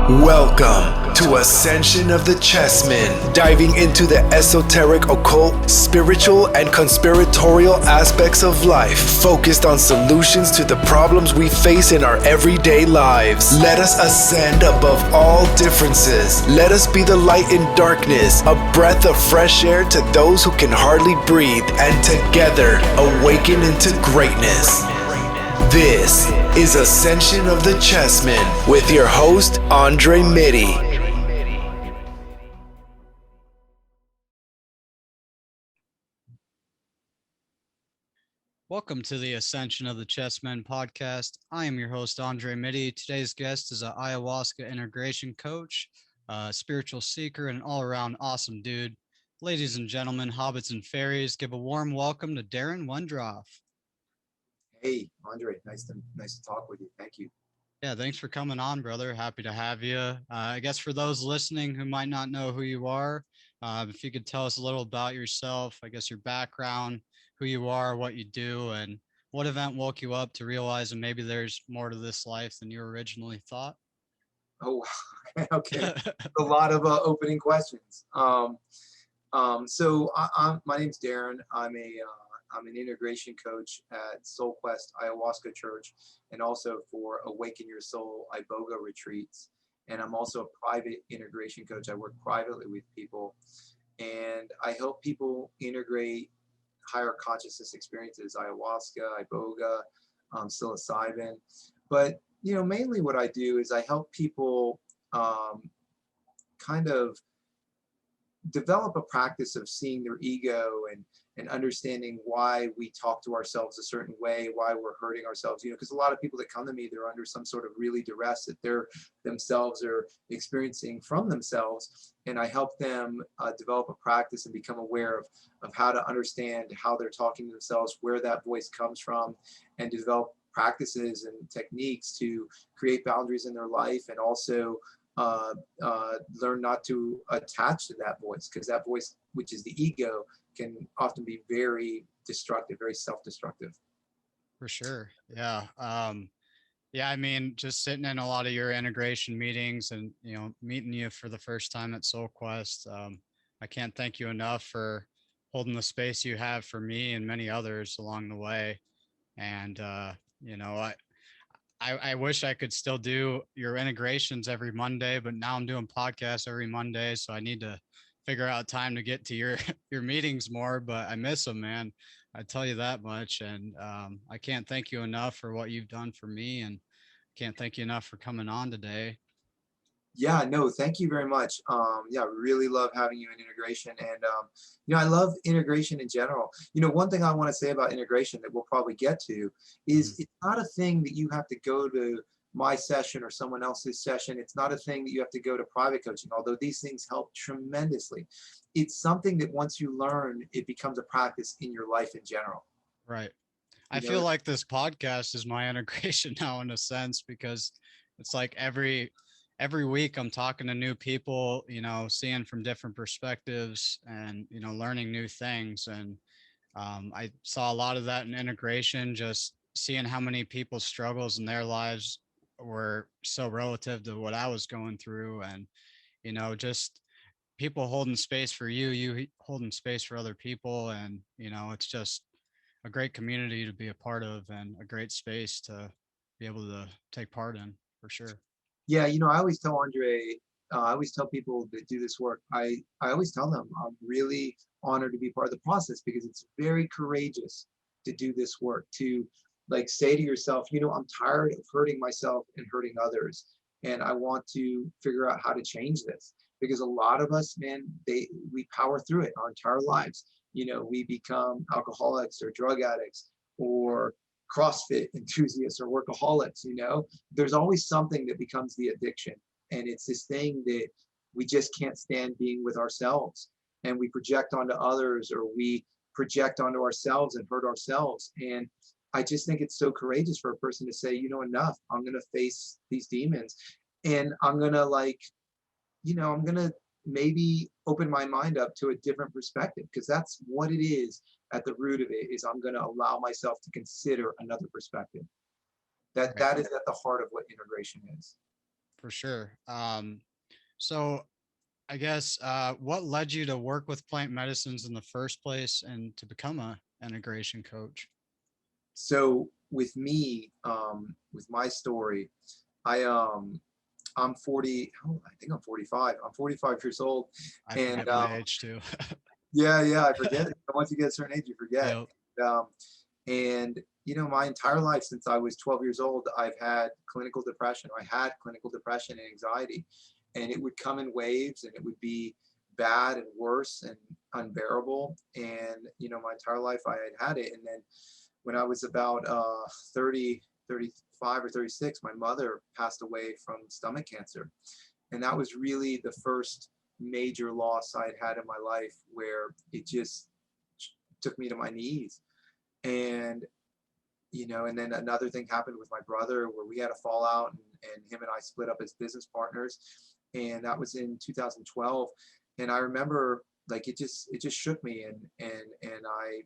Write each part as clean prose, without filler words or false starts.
Welcome to Ascension of the Chessmen, diving into the esoteric, occult, spiritual, and conspiratorial aspects of life, focused on solutions to the problems we face in our everyday lives. Let us ascend above all differences. Let us be the light in darkness, a breath of fresh air to those who can hardly breathe, and together awaken into greatness. This is Ascension of the Chessmen with your host, Andre Mitty. Welcome to the Ascension of the Chessmen podcast. I am your host, Andre Mitty. Today's guest is an Ayahuasca integration coach, a spiritual seeker, and an all-around awesome dude. Ladies and gentlemen, hobbits and fairies, give a warm welcome to Darren Wendroff. Hey, Andre, nice to talk with you. Thank you. Yeah, thanks for coming on, brother. Happy to have you. I guess for those listening who might not know who you are, if you could tell us a little about yourself, I guess your background, who you are, what you do, and what event woke you up to realize that maybe there's more to this life than you originally thought. Oh, okay. A lot of opening questions. So my name's Darren. I'm an integration coach at SoulQuest Ayahuasca Church, and also for Awaken Your Soul Iboga retreats. And I'm also a private integration coach. I work privately with people, and I help people integrate higher consciousness experiences, ayahuasca, iboga, psilocybin. But mainly what I do is I help people kind of develop a practice of seeing their ego and understanding why we talk to ourselves a certain way, why we're hurting ourselves, because a lot of people that come to me, they're under some sort of really duress that they're themselves are experiencing from themselves. And I help them develop a practice and become aware of how to understand how they're talking to themselves, where that voice comes from, and develop practices and techniques to create boundaries in their life, and also learn not to attach to that voice, because that voice, which is the ego, can often be very destructive, very self-destructive. For sure. Yeah. I mean, just sitting in a lot of your integration meetings and, meeting you for the first time at SoulQuest, I can't thank you enough for holding the space you have for me and many others along the way. And, I wish I could still do your integrations every Monday, but now I'm doing podcasts every Monday. So I need to figure out time to get to your meetings more, but I miss them, man. I tell you that much. And I can't thank you enough for what you've done for me, and can't thank you enough for coming on today. Yeah, no, thank you very much. Really love having you in integration. And, I love integration in general. One thing I want to say about integration that we'll probably get to is it's not a thing that you have to go to my session or someone else's session. It's not a thing that you have to go to private coaching, although these things help tremendously. It's something that once you learn, it becomes a practice in your life in general. Right. I feel like this podcast is my integration now, in a sense, because it's like every week I'm talking to new people, seeing from different perspectives and, learning new things. And I saw a lot of that in integration, just seeing how many people's struggles in their lives were so relative to what I was going through. And, just people holding space for you holding space for other people. And, it's just a great community to be a part of, and a great space to be able to take part in, for sure. Yeah, I always tell Andre, I always tell people that do this work, I always tell them I'm really honored to be part of the process, because it's very courageous to do this work, to say to yourself, I'm tired of hurting myself and hurting others, and I want to figure out how to change this. Because a lot of us, man, we power through it our entire lives. We become alcoholics or drug addicts or CrossFit enthusiasts or workaholics. There's always something that becomes the addiction, and it's this thing that we just can't stand being with ourselves, and we project onto others, or we project onto ourselves and hurt ourselves. And I just think it's so courageous for a person to say, enough, I'm going to face these demons, and I'm going to maybe open my mind up to a different perspective, because that's what it is. At the root of it is I'm going to allow myself to consider another perspective. That is at the heart of what integration is. for sure. So I guess what led you to work with plant medicines in the first place and to become a integration coach? So with me, with my story, I I'm 40. Oh, I think I'm 45. I'm 45 years old, I and forget my age too. yeah, I forget. Once you get a certain age, you forget. Yep. Um, and my entire life since I was 12 years old, I've had clinical depression. I had clinical depression and anxiety, and it would come in waves, and it would be bad and worse and unbearable. And my entire life I had it. And then when I was about 30, 35 or 36, my mother passed away from stomach cancer. And that was really the first major loss I had in my life, where it just took me to my knees. And and then another thing happened with my brother, where we had a fallout, and him and I split up as business partners, and that was in 2012. And I remember, like, it just shook me, and I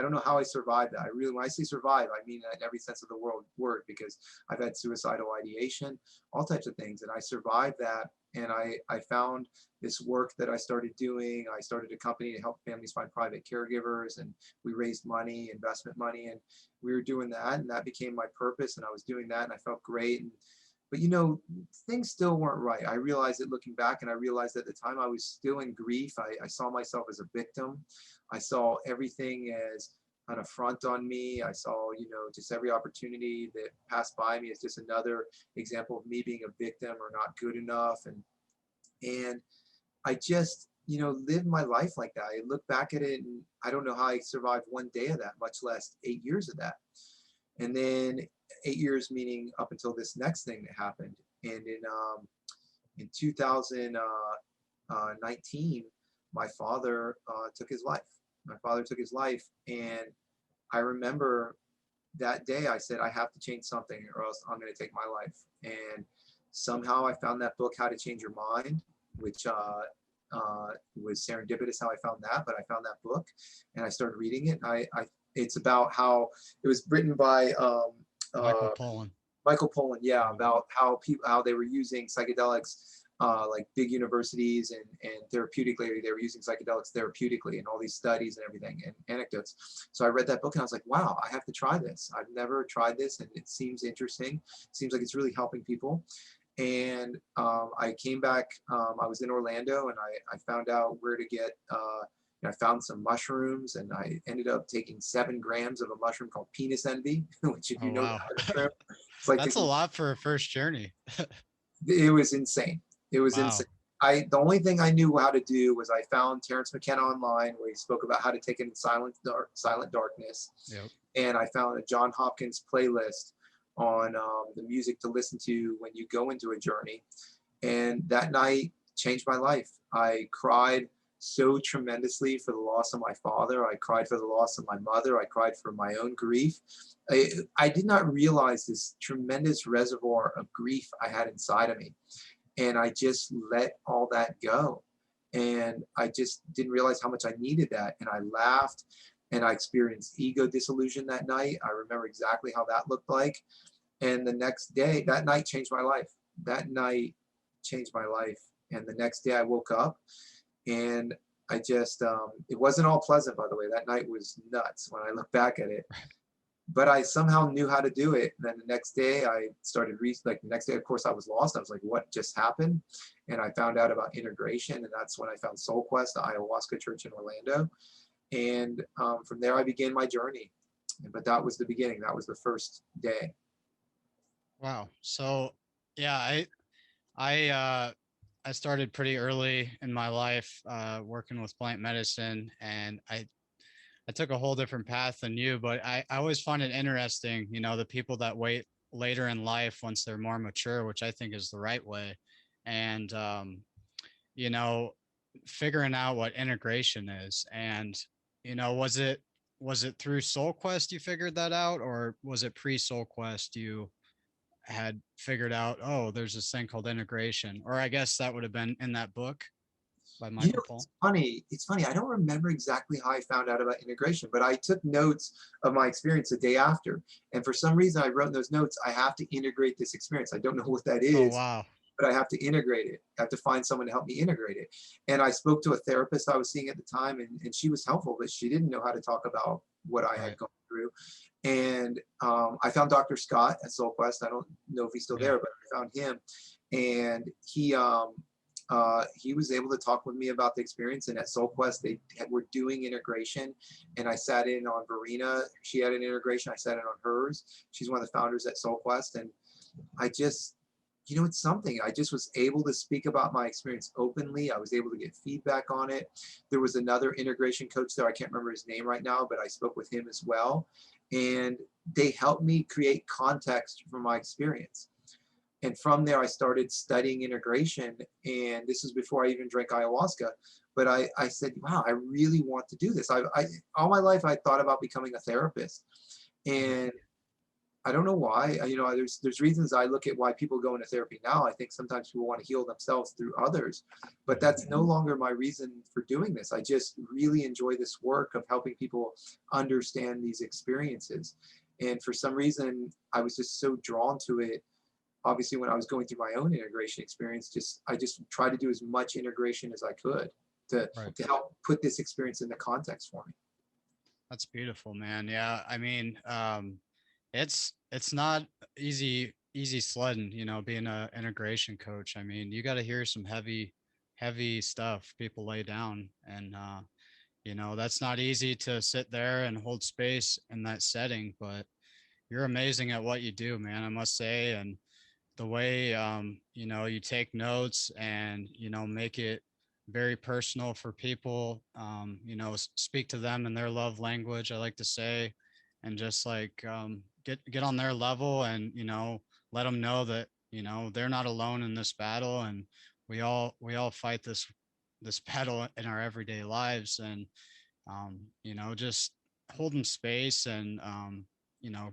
don't know how I survived that. I really, when I say survive, I mean that in every sense of the word, because I've had suicidal ideation, all types of things, and I survived that. And I found this work that I started doing. I started a company to help families find private caregivers, and we raised money, investment money, and we were doing that, and that became my purpose. And I was doing that, and I felt great. But things still weren't right. I realized it looking back, and I realized at the time I was still in grief. I saw myself as a victim. I saw everything as an affront on me. I saw, just every opportunity that passed by me as just another example of me being a victim or not good enough. And I just, lived my life like that. I look back at it, and I don't know how I survived one day of that, much less 8 years of that. And then 8 years, meaning up until this next thing that happened. And in 2019, my father took his life. My father took his life, and I remember that day I said, I have to change something, or else I'm going to take my life. And somehow I found that book, How to Change Your Mind, which was serendipitous how I found that, but I found that book, and I started reading it. It's about how it was written by Michael Pollan. Michael Pollan, yeah, about how they were using psychedelics, like big universities and therapeutically, they were using psychedelics therapeutically, and all these studies and everything and anecdotes. So I read that book, and I was like, wow, I have to try this. I've never tried this, and it seems interesting. It seems like it's really helping people. And I came back. I was in Orlando, and I found out where to get. I found some mushrooms, and I ended up taking 7 grams of a mushroom called penis envy, which, if Oh, you know, wow. it's like That's a lot for a first journey. it was insane. It was Wow. insane. The only thing I knew how to do was I found Terrence McKenna online, where he spoke about how to take it in silent darkness. Yep. And I found a John Hopkins playlist on the music to listen to when you go into a journey. And that night changed my life. I cried so tremendously for the loss of my father. I cried for the loss of my mother. I cried for my own grief. I did not realize this tremendous reservoir of grief I had inside of me. And I just let all that go. And I just didn't realize how much I needed that. And I laughed, and I experienced ego disillusion that night. I remember exactly how that looked like. And the next day, that night changed my life. That night changed my life. And the next day I woke up, and I just, it wasn't all pleasant, by the way. That night was nuts when I look back at it. But I somehow knew how to do it. And then the next day I started the next day, of course, I was lost. I was like, what just happened? And I found out about integration. And that's when I found Soul Quest, the Ayahuasca church in Orlando. And from there I began my journey. But that was the beginning. That was the first day. Wow. So yeah, I started pretty early in my life working with plant medicine, and I took a whole different path than you, but I always find it interesting, the people that wait later in life once they're more mature, which I think is the right way. And, you know, figuring out what integration is. And, was it through Soul Quest you figured that out, or was it pre Soul Quest you had figured out, oh, there's this thing called integration? Or I guess that would have been in that book. by You know, Michael Pollan. it's funny. I don't remember exactly how I found out about integration, but I took notes of my experience the day after. And for some reason I wrote in those notes, I have to integrate this experience. I don't know what that Oh, is, wow. but I have to integrate it. I have to find someone to help me integrate it. And I spoke to a therapist I was seeing at the time, and she was helpful, but she didn't know how to talk about what I had Right. gone through. And I found Dr. Scott at SoulQuest. I don't know if he's still Yeah. there, but I found him, and he was able to talk with me about the experience. And at SoulQuest, were doing integration, and I sat in on Verena. She had an integration. I sat in on hers. She's one of the founders at SoulQuest, and I just, it's something. I just was able to speak about my experience openly. I was able to get feedback on it. There was another integration coach there. I can't remember his name right now, but I spoke with him as well. And they helped me create context for my experience. And from there, I started studying integration. And this was before I even drank ayahuasca. But I said, wow, I really want to do this. All my life, I thought about becoming a therapist. And I don't know why. There's reasons I look at why people go into therapy now. I think sometimes people want to heal themselves through others, but that's no longer my reason for doing this. I just really enjoy this work of helping people understand these experiences. And for some reason, I was just so drawn to it. Obviously, when I was going through my own integration experience, I just tried to do as much integration as I could to help put this experience into context for me. That's beautiful, man. Yeah. I mean, it's not easy sledding, being a integration coach. I mean, you got to hear some heavy stuff people lay down, and that's not easy to sit there and hold space in that setting, but you're amazing at what you do, man, I must say. And the way you take notes and make it very personal for people, speak to them in their love language, I like to say, and just like get on their level, and let them know that they're not alone in this battle, and we all fight this battle in our everyday lives. And just holding space, and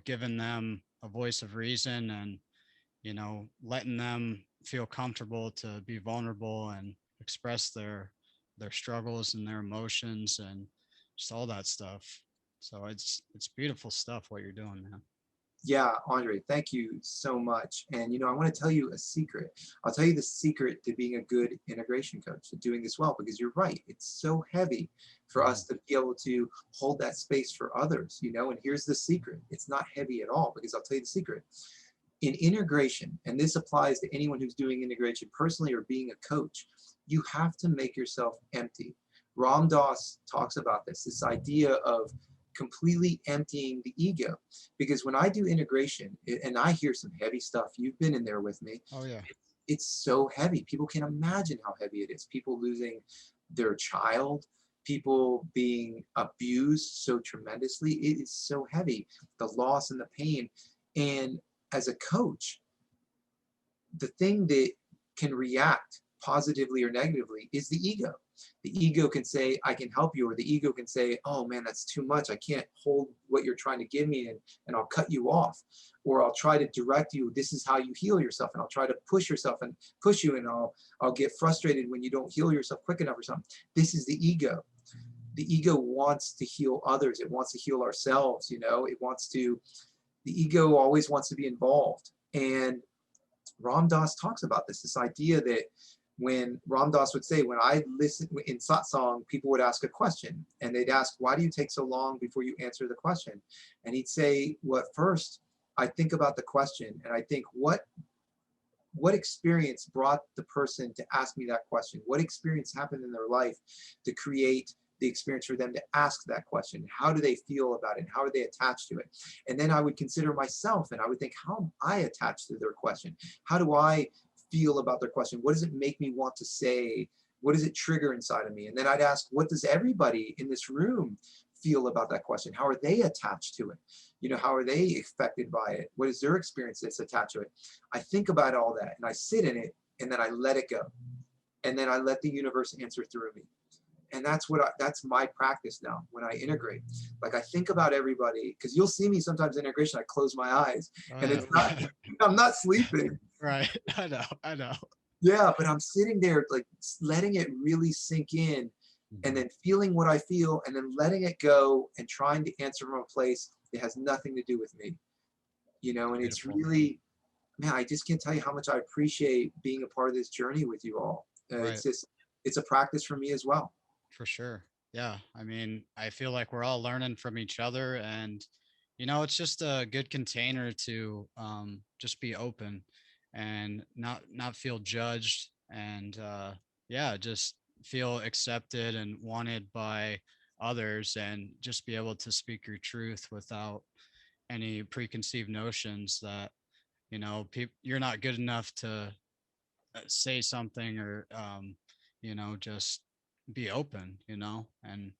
giving them a voice of reason, and letting them feel comfortable to be vulnerable and express their struggles and their emotions and just all that stuff. So it's beautiful stuff what you're doing, man. Yeah, Andre, thank you so much. And I want to tell you a secret. I'll tell you the secret to being a good integration coach, to doing this well, because you're right. It's so heavy for us to be able to hold that space for others, and here's the secret. It's not heavy at all, because I'll tell you the secret. In integration, and this applies to anyone who's doing integration personally or being a coach, you have to make yourself empty. Ram Dass talks about this idea of completely emptying the ego. Because when I do integration, and I hear some heavy stuff, you've been in there with me. Oh yeah. It's so heavy. People can't imagine how heavy it is. People losing their child, people being abused so tremendously. It is so heavy, the loss and the pain. And as a coach, the thing that can react positively or negatively is the ego. The ego can say, I can help you, or the ego can say, oh man, that's too much. I can't hold what you're trying to give me, and I'll cut you off. Or I'll try to direct you, this is how you heal yourself, and I'll try to push yourself and push you, and I'll get frustrated when you don't heal yourself quick enough or something. This is the ego. The ego wants to heal others. It wants to heal ourselves, the ego always wants to be involved. And Ram Dass talks about this idea that when Ram Dass would say, when I listen in satsang, people would ask a question, and they'd ask, why do you take so long before you answer the question? And he'd say, well, first, I think about the question, and I think, what experience brought the person to ask me that question? What experience happened in their life to create the experience for them to ask that question? How do they feel about it? How are they attached to it? And then I would consider myself, and I would think, how am I attached to their question? How do I feel about their question? What does it make me want to say? What does it trigger inside of me? And then I'd ask, what does everybody in this room feel about that question? How are they attached to it? How are they affected by it? What is their experience that's attached to it? I think about all that, and I sit in it, and then I let it go. And then I let the universe answer through me. And that's my practice now when I integrate. Like, I think about everybody, because you'll see me sometimes in integration, I close my eyes, and it's not, I'm not sleeping. Right. I know. Yeah, but I'm sitting there like letting it really sink in, and then feeling what I feel, and then letting it go and trying to answer from a place that has nothing to do with me. And it's Beautiful. really, man, I just can't tell you how much I appreciate being a part of this journey with you all. Right. It's a practice for me as well. For sure. Yeah. I mean, I feel like we're all learning from each other, and, it's just a good container to just be open and not feel judged, and yeah, just feel accepted and wanted by others, and just be able to speak your truth without any preconceived notions that, you're not good enough to say something, or just be open, and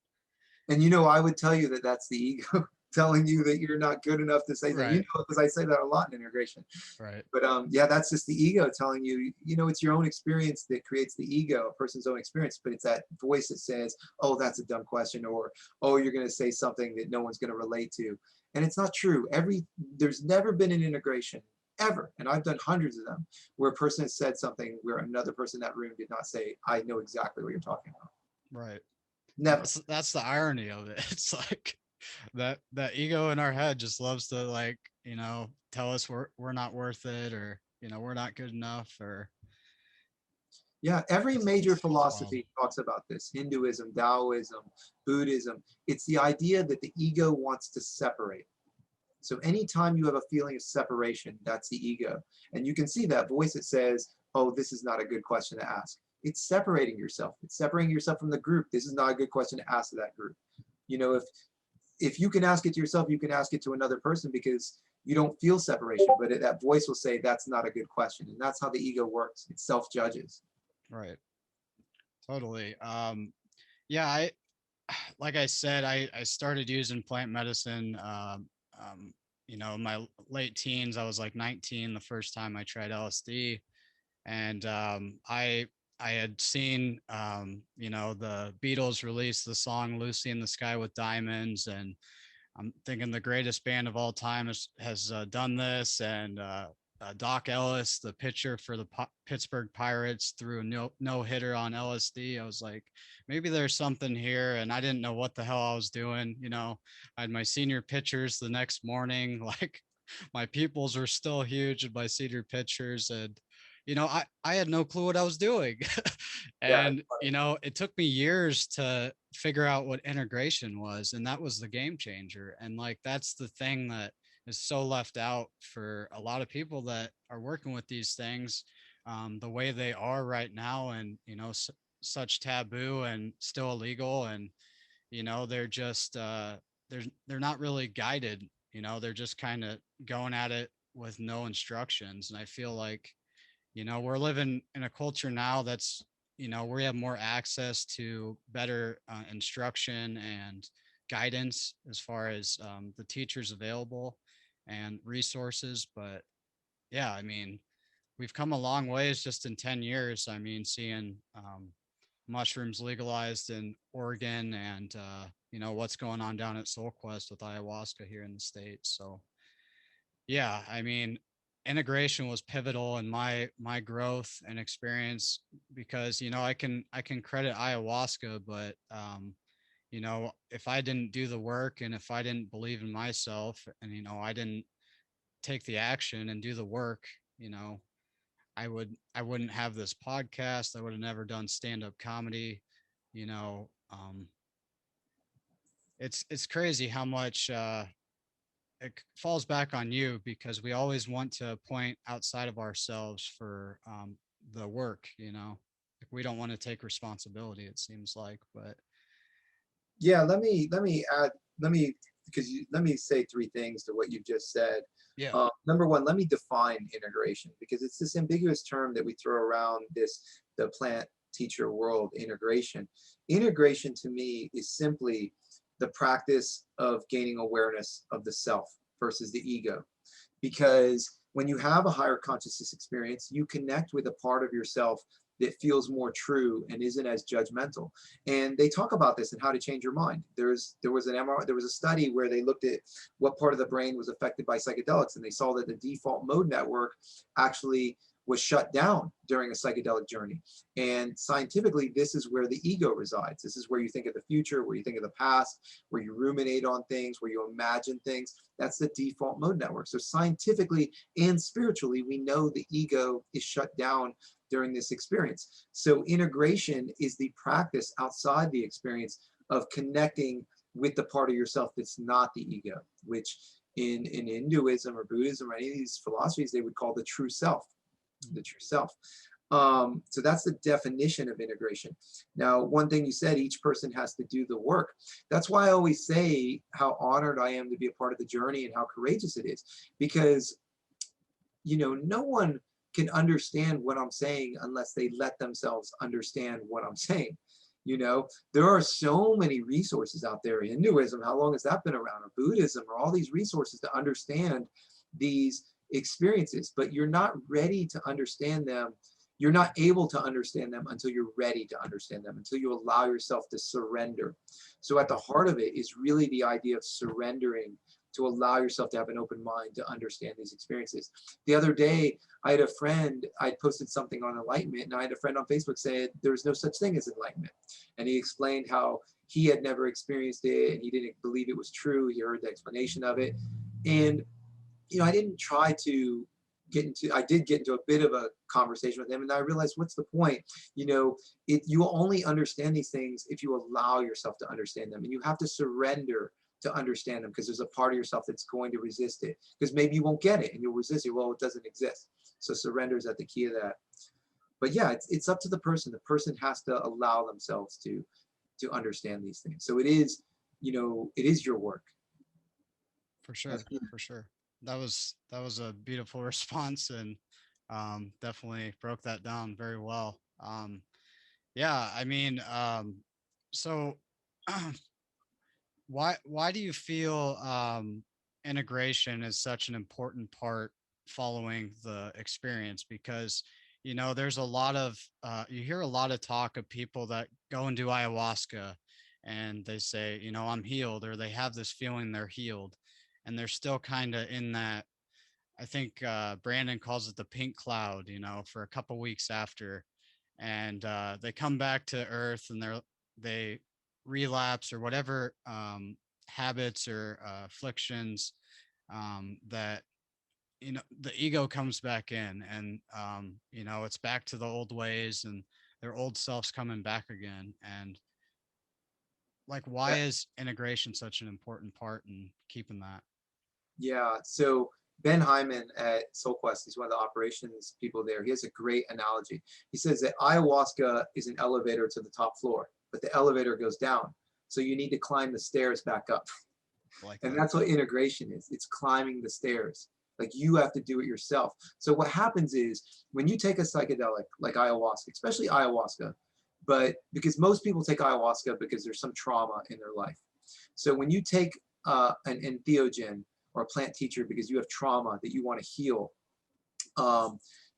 And I would tell you that that's the ego telling you that you're not good enough to say that. right, Because I say that a lot in integration. right, But yeah, that's just the ego telling you, it's your own experience that creates the ego, a person's own experience. But it's that voice that says, oh, that's a dumb question, or, oh, you're going to say something that no one's going to relate to. And it's not true. There's never been an integration ever, and I've done hundreds of them, where a person has said something where another person in that room did not say, I know exactly what you're talking about. right. Never. That's the irony of it. It's like that ego in our head just loves to, like, tell us we're not worth it, or we're not good enough, or Yeah, every major it's wild. philosophy talks about this. Hinduism, Taoism, Buddhism. It's the idea that the ego wants to separate. So anytime you have a feeling of separation, that's the ego. And you can see that voice that says, oh, this is not a good question to ask. It's separating yourself. It's separating yourself from the group. This is not a good question to ask to that group. If you can ask it to yourself, you can ask it to another person, because you don't feel separation. But that voice will say, that's not a good question. And that's how the ego works. It self-judges. Right. Totally. Yeah, I like I said, I started using plant medicine in my late teens. I was like 19 the first time I tried LSD, and I had seen the Beatles release the song Lucy in the Sky with Diamonds, and I'm thinking the greatest band of all time has done this, and Doc Ellis, the pitcher for the Pittsburgh Pirates, threw a no hitter on LSD. I was like, maybe there's something here, and I didn't know what the hell I was doing. I had my senior pictures the next morning. Like, my pupils were still huge in my senior pictures, and I had no clue what I was doing. Yeah. And it took me years to figure out what integration was, and that was the game changer. And like, that's the thing that is so left out for a lot of people that are working with these things, the way they are right now, and such taboo and still illegal, and they're just they're not really guided. They're just kind of going at it with no instructions. And I feel like we're living in a culture now that's we have more access to better instruction and guidance, as far as the teachers available and resources. But yeah, I mean, we've come a long ways just in 10 years. I mean, seeing mushrooms legalized in Oregon, and what's going on down at Soul Quest with ayahuasca here in the States. So yeah, I mean, integration was pivotal in my growth and experience, because I can credit ayahuasca, but if I didn't do the work, and if I didn't believe in myself, and I didn't take the action and do the work, I wouldn't have this podcast. I would have never done stand-up comedy. you know um it's crazy how much it falls back on you, because we always want to point outside of ourselves for the work. Like, we don't want to take responsibility, it seems like. But Yeah, let me add, let me say three things to what you've just said. yeah, Number one, let me define integration, because it's this ambiguous term that we throw around the plant teacher world. Integration to me is simply the practice of gaining awareness of the self versus the ego. Because when you have a higher consciousness experience, you connect with a part of yourself that feels more true and isn't as judgmental. And they talk about this and how to change your mind. There was a study where they looked at what part of the brain was affected by psychedelics, and they saw that the default mode network actually was shut down during a psychedelic journey. And scientifically, this is where the ego resides. This is where you think of the future, where you think of the past, where you ruminate on things, where you imagine things. That's the default mode network. So scientifically and spiritually, we know the ego is shut down during this experience. So integration is the practice outside the experience of connecting with the part of yourself that's not the ego, which in Hinduism or Buddhism or any of these philosophies, they would call the true self, the true self. So that's the definition of integration. Now, one thing you said, each person has to do the work. That's why I always say how honored I am to be a part of the journey and how courageous it is, because, you know, no one can understand what I'm saying unless they let themselves understand what I'm saying. You know, there are so many resources out there. Hinduism, how long has that been around? Or Buddhism, or all these resources to understand these experiences, but you're not ready to understand them. You're not able to understand them until you're ready to understand them, until you allow yourself to surrender. So at the heart of it is really the idea of surrendering, to allow yourself to have an open mind to understand these experiences. The other day, I had a friend, I posted something on enlightenment, and I had a friend on Facebook say there's no such thing as enlightenment. And he explained how he had never experienced it and he didn't believe it was true. He heard the explanation of it. And, you know, I didn't try to I did get into a bit of a conversation with him, and I realized, what's the point? You know, you will only understand these things if you allow yourself to understand them, and you have to surrender to understand them, because there's a part of yourself that's going to resist it, because maybe you won't get it and you'll resist it. Well, it doesn't exist. So surrender is at the key of that. But yeah, it's up to the person. The person has to allow themselves to understand these things. So it is, you know, it is your work. For sure, for sure. That was a beautiful response, and definitely broke that down very well. Yeah, I mean, so why do you feel integration is such an important part following the experience? Because, you know, there's a lot of you hear a lot of talk of people that go and do ayahuasca and they say, you know, I'm healed, or they have this feeling they're healed, and they're still kind of in that, I think Brandon calls it the pink cloud, you know, for a couple weeks after, and they come back to earth and they relapse or whatever habits or afflictions that, you know, the ego comes back in, and you know, it's back to the old ways and their old selves coming back again. And like, why is integration such an important part in keeping that? Yeah, so Ben Hyman at SoulQuest, he's one of the operations people there. He has a great analogy. He says that ayahuasca is an elevator to the top floor, but the elevator goes down. So you need to climb the stairs back up. And that's what integration is. It's climbing the stairs. Like, you have to do it yourself. So what happens is when you take a psychedelic like ayahuasca, especially ayahuasca, but because most people take ayahuasca because there's some trauma in their life. So when you take an entheogen, or a plant teacher, because you have trauma that you want to heal,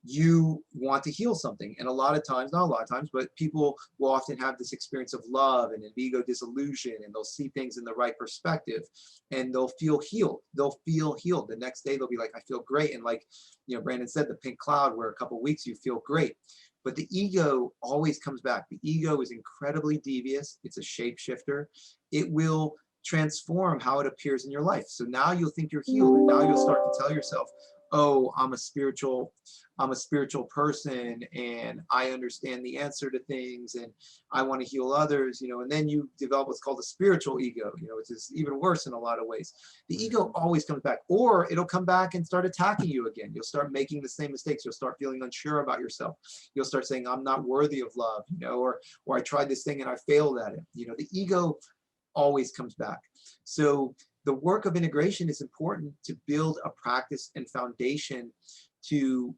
you want to heal something. And a lot of times, not a lot of times, but people will often have this experience of love and an ego dissolution, and they'll see things in the right perspective, and they'll feel healed. They'll feel healed. The next day they'll be like, I feel great. And like, you know, Brandon said, the pink cloud, where a couple of weeks you feel great. But the ego always comes back. The ego is incredibly devious. It's a shapeshifter. It will transform how it appears in your life. So now you'll think you're healed, and now you'll start to tell yourself, oh, I'm a spiritual person, and I understand the answer to things, and I want to heal others, you know. And then you develop what's called a spiritual ego, you know, which is even worse in a lot of ways. The ego always comes back, or it'll come back and start attacking you again. You'll start making the same mistakes. You'll start feeling unsure about yourself. You'll start saying, I'm not worthy of love, you know, or I tried this thing and I failed at it. You know, the ego always comes back. So the work of integration is important to build a practice and foundation to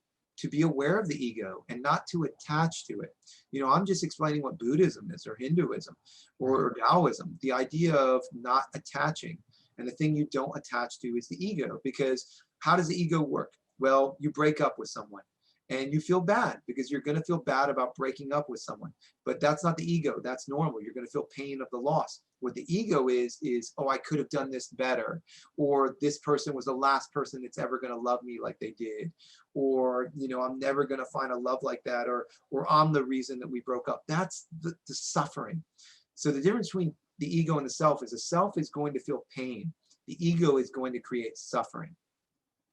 be aware of the ego and not to attach to it. You know, I'm just explaining what Buddhism is, or Hinduism, or Taoism, the idea of not attaching. And the thing you don't attach to is the ego, because how does the ego work? Well, you break up with someone, and you feel bad because you're going to feel bad about breaking up with someone. But that's not the ego. That's normal. You're going to feel pain of the loss. What the ego is, oh, I could have done this better, or this person was the last person that's ever going to love me like they did, or, you know, I'm never going to find a love like that, or I'm the reason that we broke up. That's the suffering. So the difference between the ego and the self is the self is going to feel pain. The ego is going to create suffering.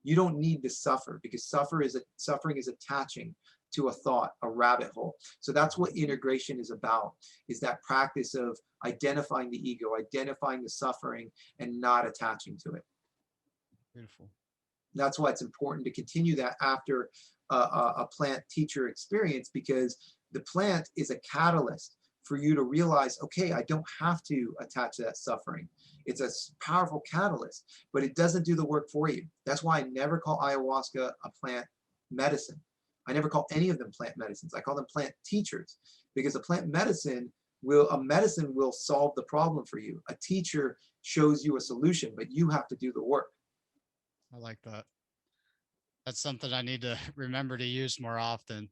You don't need to suffer, because suffering is attaching to a thought, a rabbit hole. So that's what integration is about, is that practice of identifying the ego, identifying the suffering, and not attaching to it. Beautiful. That's why it's important to continue that after a plant teacher experience, because the plant is a catalyst for you to realize, okay, I don't have to attach to that suffering. It's a powerful catalyst, but it doesn't do the work for you. That's why I never call ayahuasca a plant medicine. I never call any of them plant medicines. I call them plant teachers, because a plant medicine will solve the problem for you. A teacher shows you a solution, but you have to do the work. I like that. That's something I need to remember to use more often.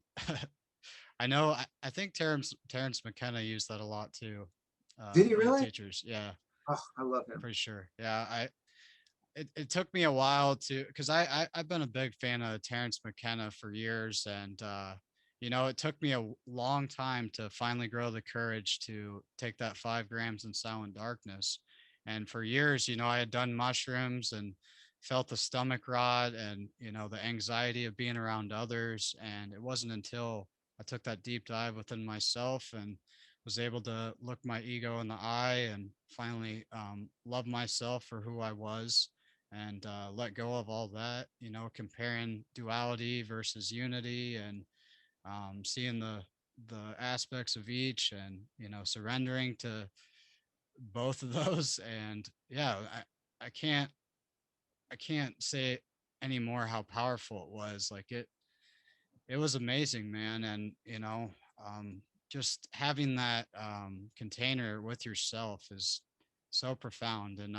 I know, I think Terrence McKenna used that a lot too. Did he really? Teachers, yeah. Oh, I love him. Pretty sure. Yeah, it took me a while to, because I've been a big fan of Terrence McKenna for years, and you know, it took me a long time to finally grow the courage to take that 5 grams in silent darkness. And for years, you know, I had done mushrooms and felt the stomach rot and, you know, the anxiety of being around others. And it wasn't until I took that deep dive within myself and was able to look my ego in the eye and finally love myself for who I was, and let go of all that, you know, comparing duality versus unity, and seeing the aspects of each, and, you know, surrendering to both of those. And yeah, I can't say anymore how powerful it was. Like it was amazing, man. And, you know, just having that container with yourself is so profound. And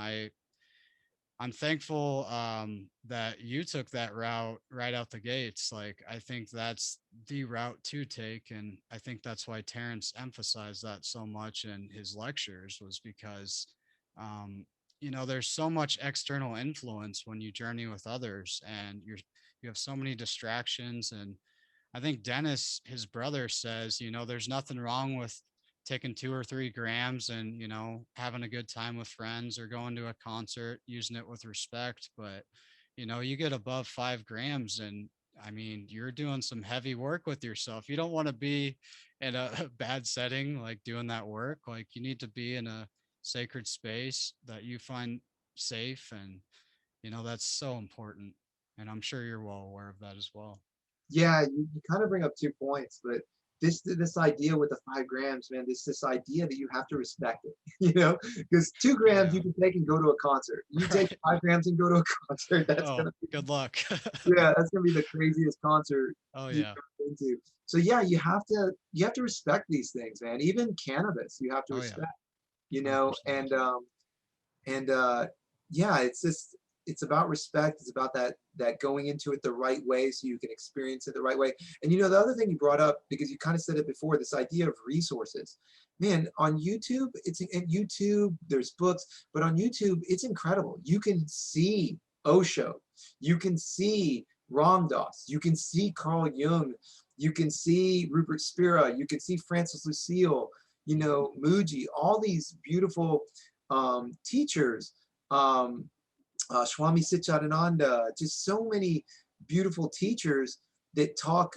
I'm thankful that you took that route right out the gates. Like, I think that's the route to take. And I think that's why Terrence emphasized that so much in his lectures, was because, you know, there's so much external influence when you journey with others, and you have so many distractions. And I think Dennis, his brother, says, you know, there's nothing wrong with taking 2 or 3 grams and, you know, having a good time with friends or going to a concert, using it with respect. But, you know, you get above 5 grams and, I mean, you're doing some heavy work with yourself. You don't want to be in a bad setting, like doing that work. Like, you need to be in a sacred space that you find safe. And, you know, that's so important. And I'm sure you're well aware of that as well. Yeah, you kind of bring up 2 points, but this idea with the 5 grams, man, this idea that you have to respect it, you know, because 2 grams Yeah. you can take and go to a concert. You take Right. 5 grams and go to a concert, that's Oh, gonna be, good luck. yeah, that's gonna be the craziest concert Oh you've yeah. ever been to. So yeah, you have to respect these things, man. Even cannabis, you have to Oh yeah. respect, you know, 100%. and yeah, it's about respect. It's about that going into it the right way so you can experience it the right way. And you know, the other thing you brought up, because you kind of said it before, this idea of resources, man, on YouTube, there's books, but on YouTube it's incredible. You can see Osho, you can see Ram Dass, you can see Carl Jung, you can see Rupert Spira, you can see Francis Lucille, you know, Muji, all these beautiful teachers, Swami Sitcharananda, just so many beautiful teachers that talk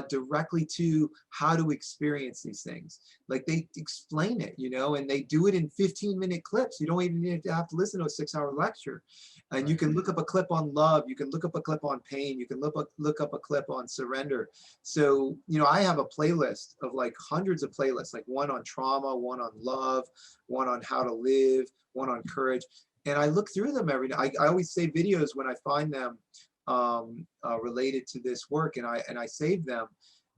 directly to how to experience these things. Like, they explain it, you know, and they do it in 15-minute clips. You don't even need to have to listen to a 6-hour lecture. And you Right. can look up a clip on love. You can look up a clip on pain. You can look up a clip on surrender. So, you know, I have a playlist of like hundreds of playlists, like one on trauma, one on love, one on how to live, one on courage. And I look through them every day. I always save videos when I find them related to this work, and I save them,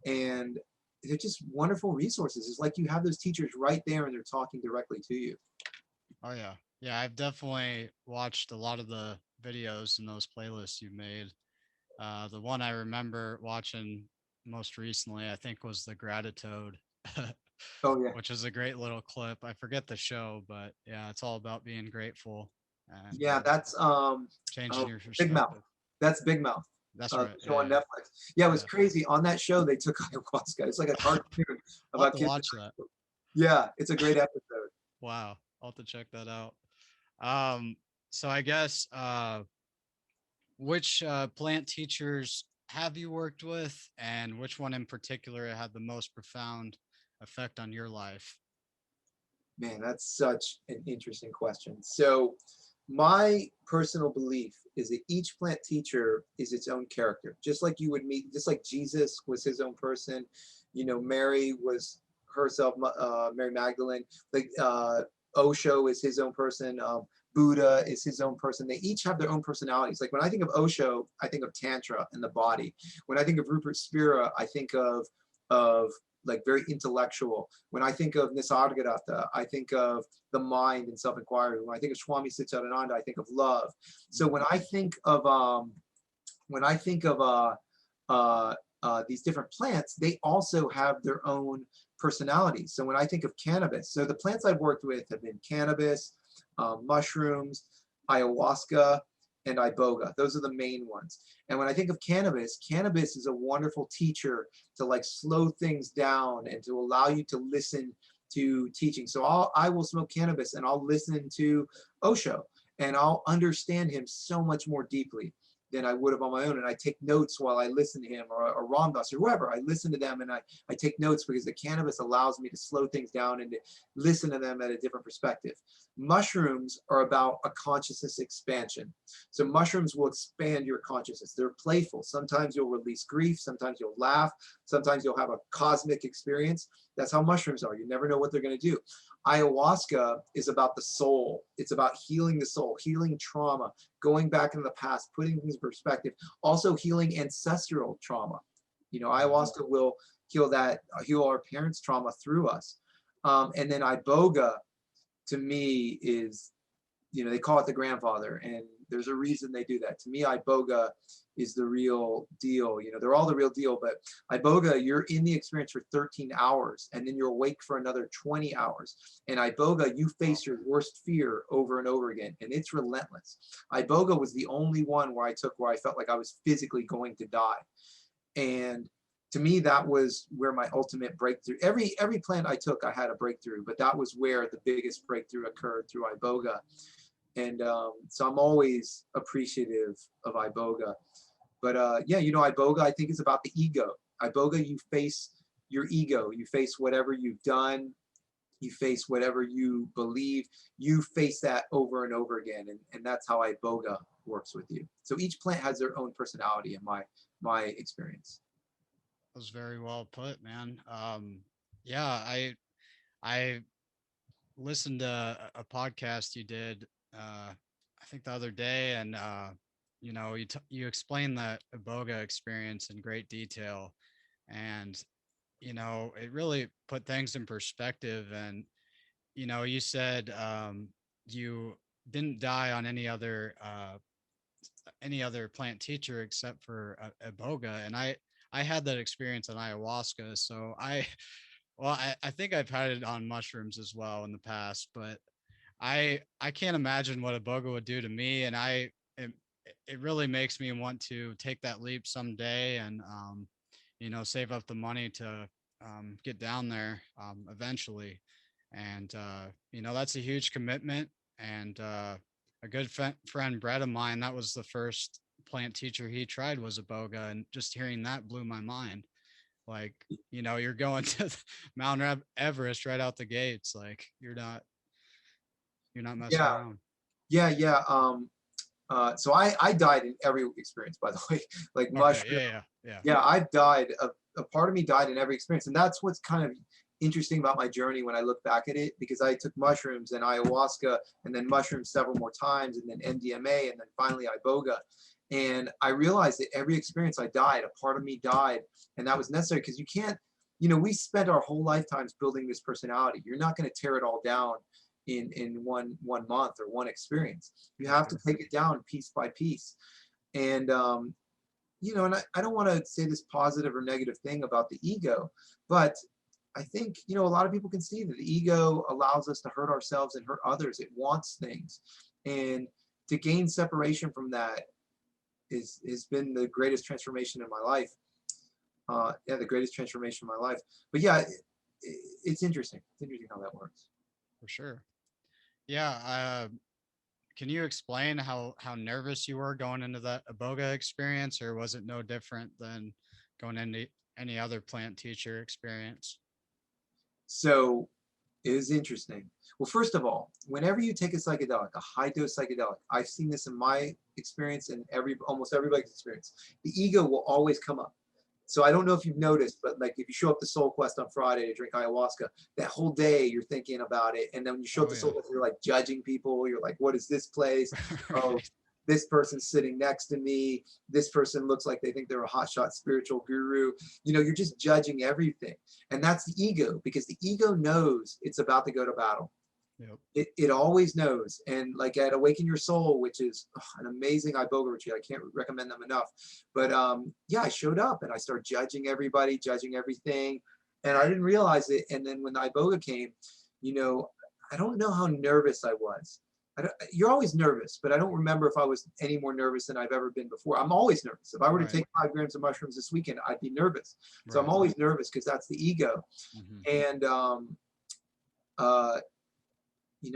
and they're just wonderful resources. It's like you have those teachers right there, and they're talking directly to you. Oh yeah. Yeah, I've definitely watched a lot of the videos in those playlists you made. The one I remember watching most recently, I think, was the Gratitude, Oh yeah, which is a great little clip. I forget the show, but yeah, it's all about being grateful and yeah. That's changing your Big Mouth. perspective. That's Big Mouth. That's The right. show Yeah, on yeah, Netflix. Yeah, it was yeah. crazy. On that show, they took ayahuasca. It's like a cartoon I'll have about to kids. watch that. Yeah, it's a great episode. Wow, I'll have to check that out. Um, so I guess which plant teachers have you worked with, and which one in particular had the most profound effect on your life? Man, that's such an interesting question. So, my personal belief is that each plant teacher is its own character, just like you would meet, just like Jesus was his own person. You know, Mary was herself, Mary Magdalene. Like Osho is his own person. Buddha is his own person. They each have their own personalities. Like when I think of Osho, I think of Tantra and the body. When I think of Rupert Spira, I think of like very intellectual. When I think of Nisargadatta, I think of the mind and self-inquiry. When I think of Swami Satchidananda, I think of love. So when I think of these different plants, they also have their own personalities. So when I think of cannabis, so the plants I've worked with have been cannabis, mushrooms, ayahuasca, and iboga. Those are the main ones. And when I think of cannabis, cannabis is a wonderful teacher to like slow things down and to allow you to listen to teaching. So I will smoke cannabis and I'll listen to Osho and I'll understand him so much more deeply than I would have on my own. And I take notes while I listen to him or Ram Dass or whoever. I listen to them and I take notes because the cannabis allows me to slow things down and to listen to them at a different perspective. Mushrooms are about a consciousness expansion. So mushrooms will expand your consciousness. They're playful. Sometimes you'll release grief. Sometimes you'll laugh. Sometimes you'll have a cosmic experience. That's how mushrooms are. You never know what they're going to do. Ayahuasca is about the soul. It's about healing the soul, healing trauma, going back into the past, putting things in perspective, also healing ancestral trauma. You know, ayahuasca will heal our parents' trauma through us. And then iboga, to me, is, you know, they call it the grandfather, and there's a reason they do that. To me, iboga is the real deal. You know, they're all the real deal, but iboga, you're in the experience for 13 hours, and then you're awake for another 20 hours. And iboga, you face your worst fear over and over again, and it's relentless. Iboga was the only one where I felt like I was physically going to die. And to me, that was where my ultimate breakthrough. Every plant I took, I had a breakthrough, but that was where the biggest breakthrough occurred, through iboga. And so I'm always appreciative of iboga. But yeah, you know, iboga, I think, is about the ego. Iboga, you face your ego, you face whatever you've done, you face whatever you believe, you face that over and over again, and that's how iboga works with you. So each plant has their own personality in my experience. That was very well put, man. Yeah, I listened to a podcast you did, I think the other day, and you know, you explained that iboga experience in great detail, and you know, it really put things in perspective. And you know, you said you didn't die on any other plant teacher except for iboga, and I had that experience on ayahuasca. So I think I've had it on mushrooms as well in the past, but I can't imagine what iboga would do to me, and it really makes me want to take that leap someday, and you know, save up the money to get down there eventually. And you know, that's a huge commitment. And a good friend Brett of mine, that was the first plant teacher he tried, was iboga, and just hearing that blew my mind. Like, you know, you're going to Mount Everest right out the gates. Like, you're not messing Yeah, around. yeah. So I died in every experience, by the way, like Okay, mushroom. yeah. Yeah, I've died. A part of me died in every experience, and that's what's kind of interesting about my journey when I look back at it, because I took mushrooms and ayahuasca, and then mushrooms several more times, and then MDMA, and then finally iboga. And I realized that every experience I died, a part of me died, and that was necessary, because you can't, you know, we spent our whole lifetimes building this personality. You're not going to tear it all down in one month or one experience. You have to take it down piece by piece. And and I don't want to say this positive or negative thing about the ego, but I think, a lot of people can see that the ego allows us to hurt ourselves and hurt others. It wants things. And to gain separation from that has been the greatest transformation in my life. The greatest transformation in my life. But yeah, it's interesting. It's interesting how that works. For sure. Yeah. Can you explain how nervous you were going into that Iboga experience, or was it no different than going into any other plant teacher experience? So it is interesting. Well, first of all, whenever you take a psychedelic, a high dose psychedelic, I've seen this in my experience and almost everybody's experience, the ego will always come up. So I don't know if you've noticed, but like if you show up to Soul Quest on Friday to drink ayahuasca, that whole day you're thinking about it. And then when you show up to Soul Quest, you're like judging people. You're like, what is this place? Right. Oh, this person's sitting next to me. This person looks like they think they're a hotshot spiritual guru. You're just judging everything. And that's the ego, because the ego knows it's about to go to battle. Yep. It always knows. And like at Awaken Your Soul, which is an amazing Iboga retreat, I can't recommend them enough. But yeah, I showed up and I started judging everybody, judging everything, and I didn't realize it. And then when the Iboga came, I don't know how nervous I was. You're always nervous, but I don't remember if I was any more nervous than I've ever been before. I'm always nervous. If I were to take 5 grams of mushrooms this weekend, I'd be nervous. So I'm always nervous because that's the ego. Mm-hmm. And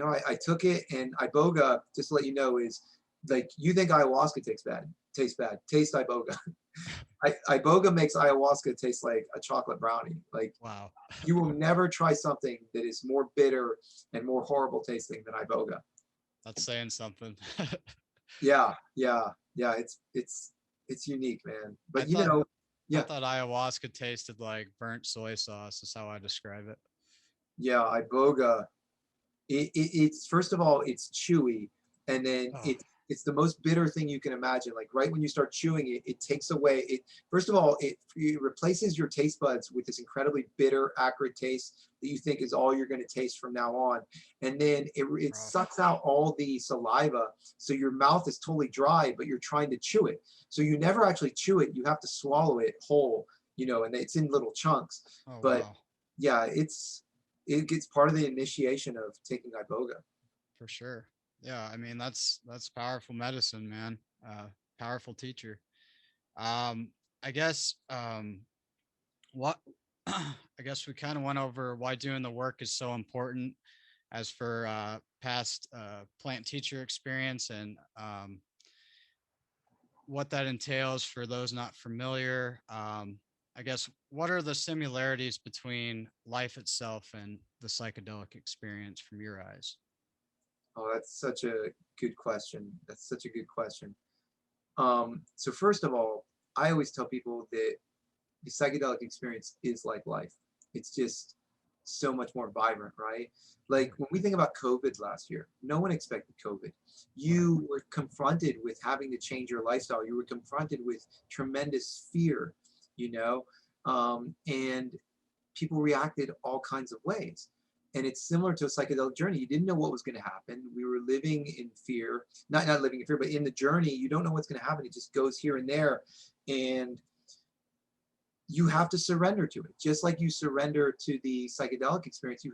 I took it, and Iboga, just to let you know, is like, you think ayahuasca tastes bad. Taste Iboga. Iboga makes ayahuasca taste like a chocolate brownie. Like, wow. You will never try something that is more bitter and more horrible tasting than Iboga. That's saying something. Yeah. It's unique, man. But I thought ayahuasca tasted like burnt soy sauce is how I describe it. Yeah, Iboga. It's first of all, it's chewy, and then it's the most bitter thing you can imagine. Like right when you start chewing it, it takes away it. First of all, it replaces your taste buds with this incredibly bitter, acrid taste that you think is all you're going to taste from now on. And then it sucks out all the saliva, so your mouth is totally dry, but you're trying to chew it. So you never actually chew it. You have to swallow it whole, and it's in little chunks. Yeah, it gets part of the initiation of taking Iboga. For sure. Yeah, I mean that's powerful medicine, man. Powerful teacher. I guess what I guess we kind of went over why doing the work is so important as for past plant teacher experience, and what that entails for those not familiar. I guess, what are the similarities between life itself and the psychedelic experience from your eyes? Oh, that's such a good question. So first of all, I always tell people that the psychedelic experience is like life. It's just so much more vibrant, right? Like when we think about COVID last year, no one expected COVID. You were confronted with having to change your lifestyle. You were confronted with tremendous fear, and people reacted all kinds of ways. And it's similar to a psychedelic journey. You didn't know what was going to happen. We were living in fear, not living in fear, but in the journey, you don't know what's going to happen. It just goes here and there. And you have to surrender to it. Just like you surrender to the psychedelic experience, you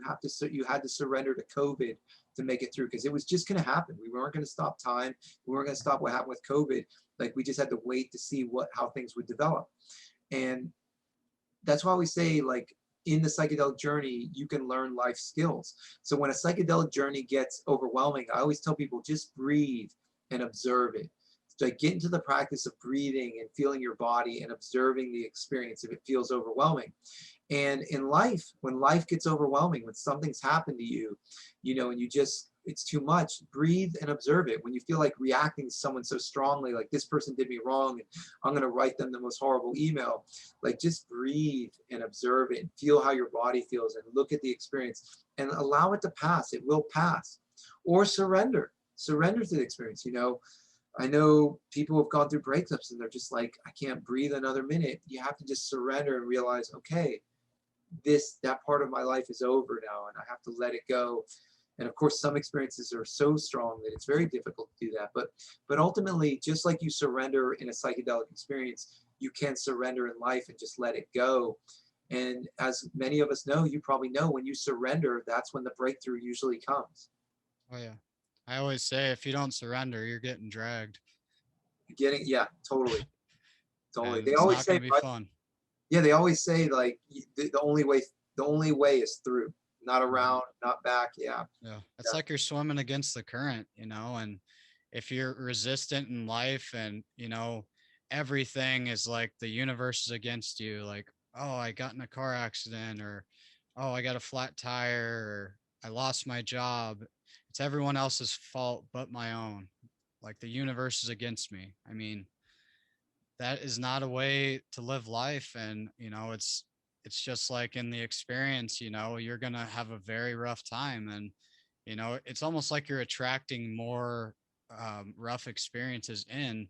had to surrender to COVID to make it through, because it was just going to happen. We weren't going to stop time. We weren't going to stop what happened with COVID. Like, we just had to wait to see how things would develop. And that's why we say, like, in the psychedelic journey, you can learn life skills. So when a psychedelic journey gets overwhelming, I always tell people, just breathe and observe it. So get into the practice of breathing and feeling your body and observing the experience if it feels overwhelming. And in life, when life gets overwhelming, when something's happened to you, and it's too much, breathe and observe it. When you feel like reacting to someone so strongly, like this person did me wrong and I'm going to write them the most horrible email, like just breathe and observe it and feel how your body feels and look at the experience and allow it to pass. It will pass. Or surrender to the experience. I know people have gone through breakups and they're just like, I can't breathe another minute. You have to just surrender and realize, okay, that part of my life is over now and I have to let it go. And of course, some experiences are so strong that it's very difficult to do that. But ultimately, just like you surrender in a psychedelic experience, you can surrender in life and just let it go. And as many of us know, you probably know, when you surrender, that's when the breakthrough usually comes. Oh yeah. I always say if you don't surrender, you're getting dragged. Yeah, totally. Totally. And They it's always not say, going to be fun. yeah, they always say like the only way is through, not around, not back. Yeah. Yeah. It's Yeah. like you're swimming against the current, you know, and if you're resistant in life and, you know, everything is like the universe is against you, like, oh, I got in a car accident, or, oh, I got a flat tire, or I lost my job. It's everyone else's fault but my own. Like the universe is against me. I mean, that is not a way to live life. And, you know, it's just like in the experience, you know, you're going to have a very rough time. And, you know, it's almost like you're attracting more rough experiences in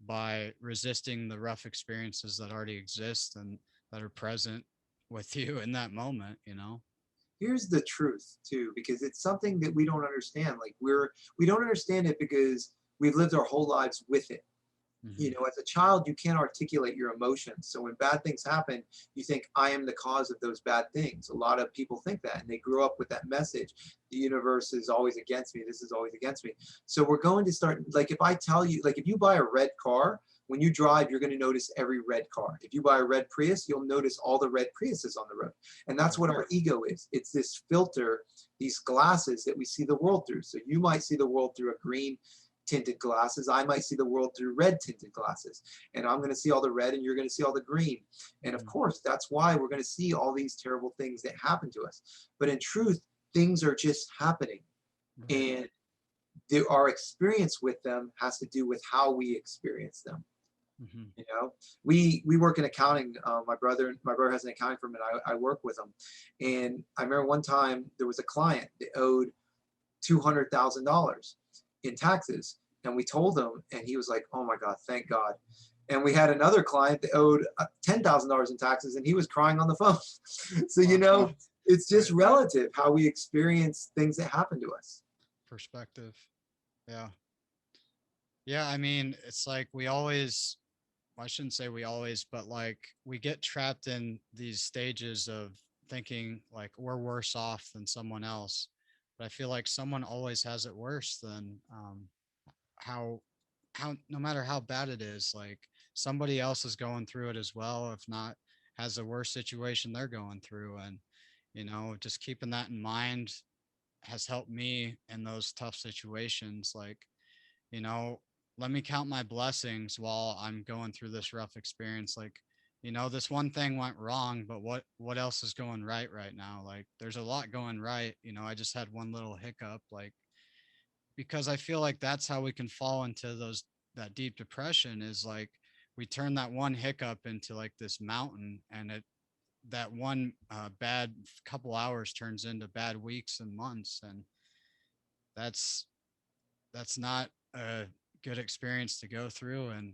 by resisting the rough experiences that already exist and that are present with you in that moment, you know. Here's the truth too, because it's something that we don't understand. Like we don't understand it because we've lived our whole lives with it. You Hmm. know, as a child, you can't articulate your emotions. So when bad things happen, you think, I am the cause of those bad things. A lot of people think that, and they grew up with that message. The universe is always against me. This is always against me. So we're going to start, like, if I tell you, like, if you buy a red car, when you drive, you're going to notice every red car. If you buy a red Prius, you'll notice all the red Priuses on the road. And that's what our ego is. It's this filter, these glasses that we see the world through. So you might see the world through a green tinted glasses. I might see the world through red tinted glasses, and I'm going to see all the red and you're going to see all the green. And of course, that's why we're going to see all these terrible things that happen to us. But in truth, things are just happening. And our experience with them has to do with how we experience them. Hmm. You know, we work in accounting. My brother has an accounting firm, and I work with him. And I remember one time there was a client that owed $200,000 in taxes, and we told him, and he was like, oh my God, thank God. And we had another client that owed $10,000 in taxes, and he was crying on the phone. So, you know, it's just relative how we experience things that happen to us. Perspective. Yeah. Yeah. I mean, it's like we always, I shouldn't say we always, but like we get trapped in these stages of thinking like we're worse off than someone else. But I feel like someone always has it worse than how no matter how bad it is, like somebody else is going through it as well, if not has a worse situation they're going through. And you know, just keeping that in mind has helped me in those tough situations. Like, you know, let me count my blessings while I'm going through this rough experience. Like, you know, this one thing went wrong, but what else is going right now? Like there's a lot going right. You know, I just had one little hiccup, like, because I feel like that's how we can fall into that deep depression, is like we turn that one hiccup into like this mountain, and that one bad couple hours turns into bad weeks and months. And that's not a good experience to go through. And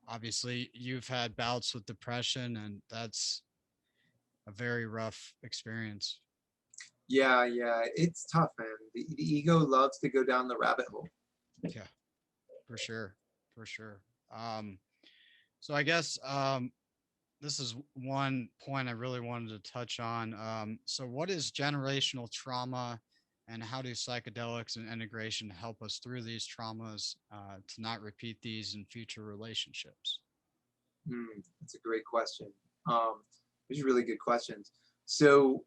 obviously you've had bouts with depression, and that's a very rough experience. Yeah, it's tough, man. The ego loves to go down the rabbit hole. Yeah, for sure. For sure. um so I guess this is one point I really wanted to touch on. So what is generational trauma, and how do psychedelics and integration help us through these traumas to not repeat these in future relationships? That's a great question. These are really good questions. So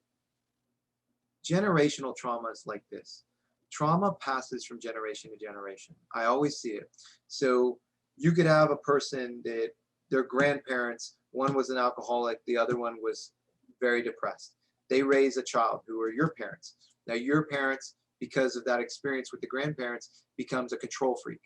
generational trauma is like this. Trauma passes from generation to generation. I always see it. So you could have a person that their grandparents, one was an alcoholic, the other one was very depressed. They raise a child who are your parents. Now your parents, because of that experience with the grandparents, becomes a control freak.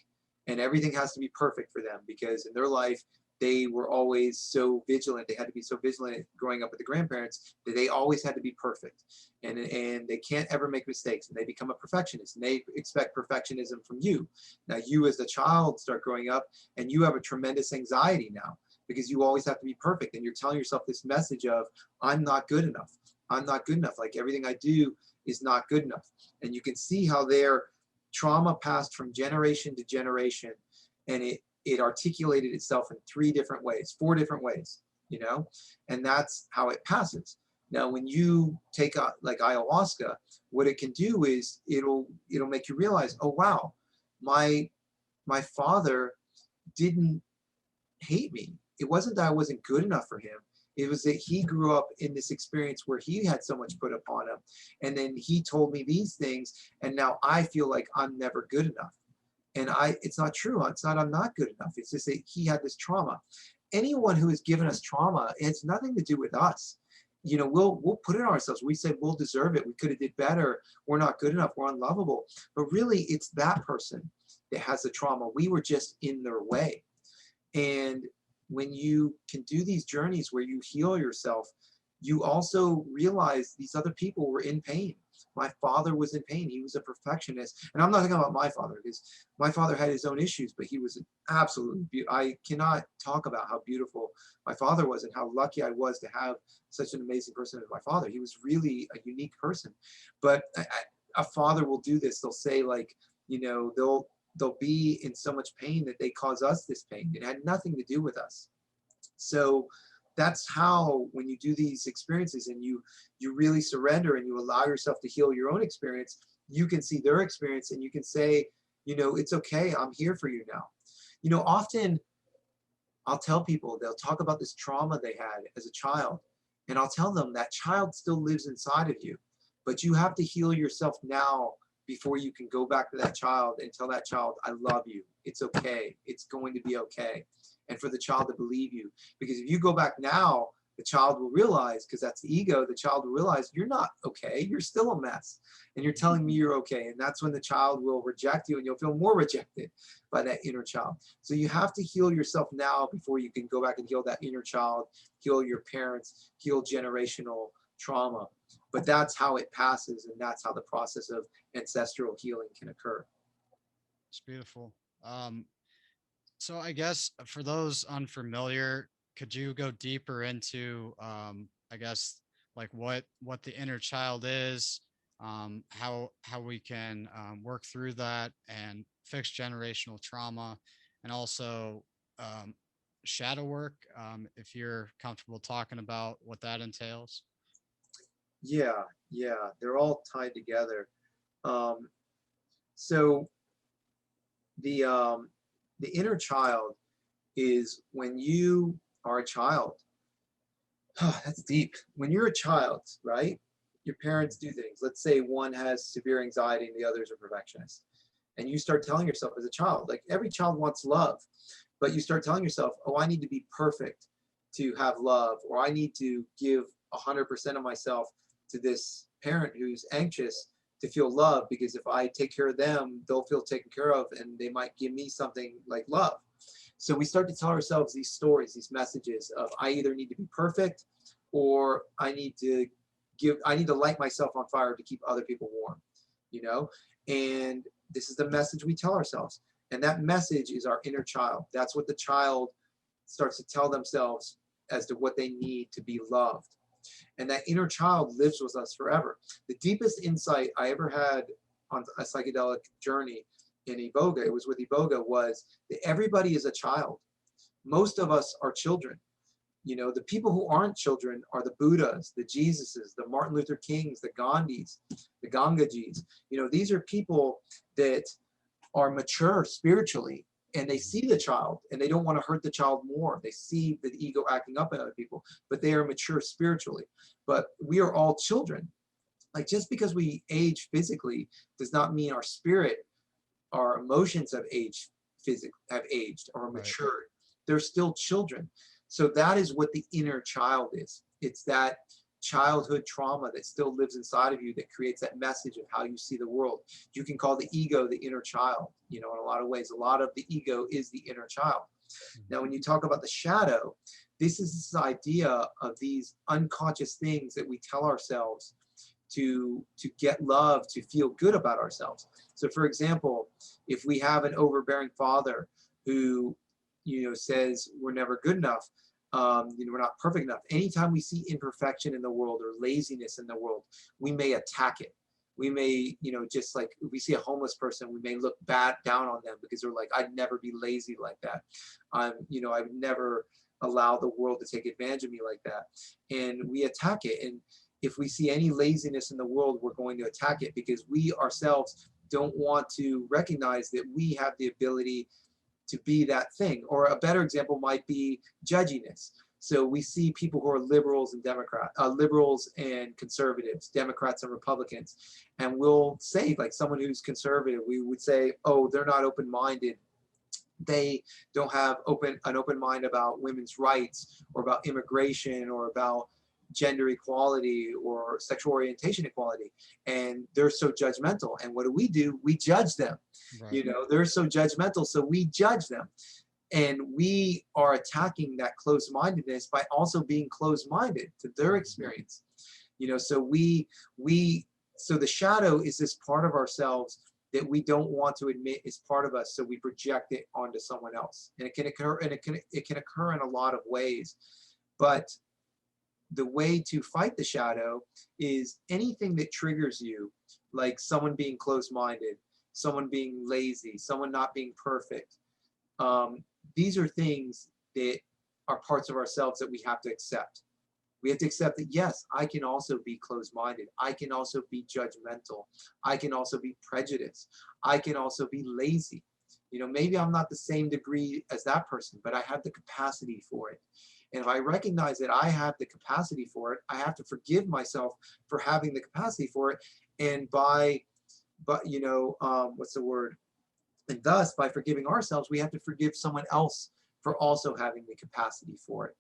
And everything has to be perfect for them because in their life, they were always so vigilant. They had to be so vigilant growing up with the grandparents that they always had to be perfect. And they can't ever make mistakes, and they become a perfectionist, and they expect perfectionism from you. Now you as the child start growing up, and you have a tremendous anxiety now because you always have to be perfect, and you're telling yourself this message of I'm not good enough. I'm not good enough. Like everything I do is not good enough. And you can see how their trauma passed from generation to generation, and it articulated itself in 3 different ways, 4 different ways, you know, and that's how it passes. Now, when you take like ayahuasca, what it can do is it'll make you realize, oh wow, my father didn't hate me. It wasn't that I wasn't good enough for him. It was that he grew up in this experience where he had so much put upon him. And then he told me these things, and now I feel like I'm never good enough. And it's not true. It's not I'm not good enough. It's just that he had this trauma. Anyone who has given us trauma, it has nothing to do with us. You know, we'll put it on ourselves. We say we'll deserve it. We could have did better. We're not good enough. We're unlovable. But really, it's that person that has the trauma. We were just in their way. And when you can do these journeys where you heal yourself, you also realize these other people were in pain. My father was in pain. He was a perfectionist. And I'm not talking about my father, because my father had his own issues, but he was absolutely beautiful. I cannot talk about how beautiful my father was and how lucky I was to have such an amazing person as my father. He was really a unique person. But a father will do this. They'll say, like, you know, they'll be in so much pain that they cause us this pain. It had nothing to do with us. So that's how, when you do these experiences and you really surrender and you allow yourself to heal your own experience, you can see their experience and you can say, you know, it's okay, I'm here for you now. You know, often I'll tell people, they'll talk about this trauma they had as a child, and I'll tell them that child still lives inside of you, but you have to heal yourself now before you can go back to that child and tell that child, I love you, it's okay, it's going to be okay. And for the child to believe you. Because if you go back now, the child will realize, because that's the ego, the child will realize you're not okay, you're still a mess. And you're telling me you're okay. And that's when the child will reject you and you'll feel more rejected by that inner child. So you have to heal yourself now before you can go back and heal that inner child, heal your parents, heal generational trauma. But that's how it passes, and that's how the process of ancestral healing can occur. It's beautiful. So I guess for those unfamiliar, could you go deeper into, I guess, like what the inner child is, how we can work through that and fix generational trauma, and also shadow work, if you're comfortable talking about what that entails? Yeah, they're all tied together. So the inner child is when you are a child. Oh, that's deep. When you're a child, right? Your parents do things. Let's say one has severe anxiety and the others are perfectionists. And you start telling yourself as a child, like every child wants love, but you start telling yourself, oh, I need to be perfect to have love, or I need to give 100% of myself to this parent who's anxious to feel love, because if I take care of them, they'll feel taken care of and they might give me something like love. So we start to tell ourselves these stories, these messages of, I either need to be perfect, or I need to light myself on fire to keep other people warm, you know? And this is the message we tell ourselves. And that message is our inner child. That's what the child starts to tell themselves as to what they need to be loved. And that inner child lives with us forever. The deepest insight I ever had on a psychedelic journey in Iboga, it was with Iboga, was that everybody is a child. Most of us are children. You know, the people who aren't children are the Buddhas, the Jesuses, the Martin Luther Kings, the Gandhis, the Gangajis. You know, these are people that are mature spiritually, and they see the child and they don't want to hurt the child more. They see the ego acting up in other people, but they are mature spiritually. But we are all children. Like, just because we age physically does not mean our spirit, our emotions have aged or matured. Right. They're still children. So that is what the inner child is. It's that childhood trauma that still lives inside of you that creates that message of how you see the world. You can call the ego the inner child. You know, in a lot of ways, a lot of the ego is the inner child. Now, when you talk about the shadow, this is this idea of these unconscious things that we tell ourselves to get love, to feel good about ourselves. So, for example, if we have an overbearing father who, you know, says we're never good enough, you know, we're not perfect enough. Anytime we see imperfection in the world or laziness in the world, we may attack it. We may, just like if we see a homeless person, we may look bad down on them because they're like, I'd never be lazy like that. I would never allow the world to take advantage of me like that. And we attack it. And if we see any laziness in the world, we're going to attack it because we ourselves don't want to recognize that we have the ability to be that thing. Or a better example might be judginess. So we see people who are liberals and liberals and conservatives, Democrats and Republicans, and we'll say, like, someone who's conservative, we would say, oh, they're not open-minded. They don't have an open mind about women's rights or about immigration or about gender equality or sexual orientation equality, and they're so judgmental. And what do? We judge them. Right. They're so judgmental, so we judge them. And we are attacking that closed-mindedness by also being closed-minded to their experience. So so the shadow is this part of ourselves that we don't want to admit is part of us, so we project it onto someone else. And it can occur in a lot of ways. But the way to fight the shadow is anything that triggers you, like someone being closed-minded, someone being lazy, someone not being perfect. These are things that are parts of ourselves that we have to accept. We have to accept that, yes, I can also be closed-minded. I can also be judgmental. I can also be prejudiced. I can also be lazy. Maybe I'm not the same degree as that person, but I have the capacity for it. And if I recognize that I have the capacity for it, I have to forgive myself for having the capacity for it. And what's the word? And thus, by forgiving ourselves, we have to forgive someone else for also having the capacity for it.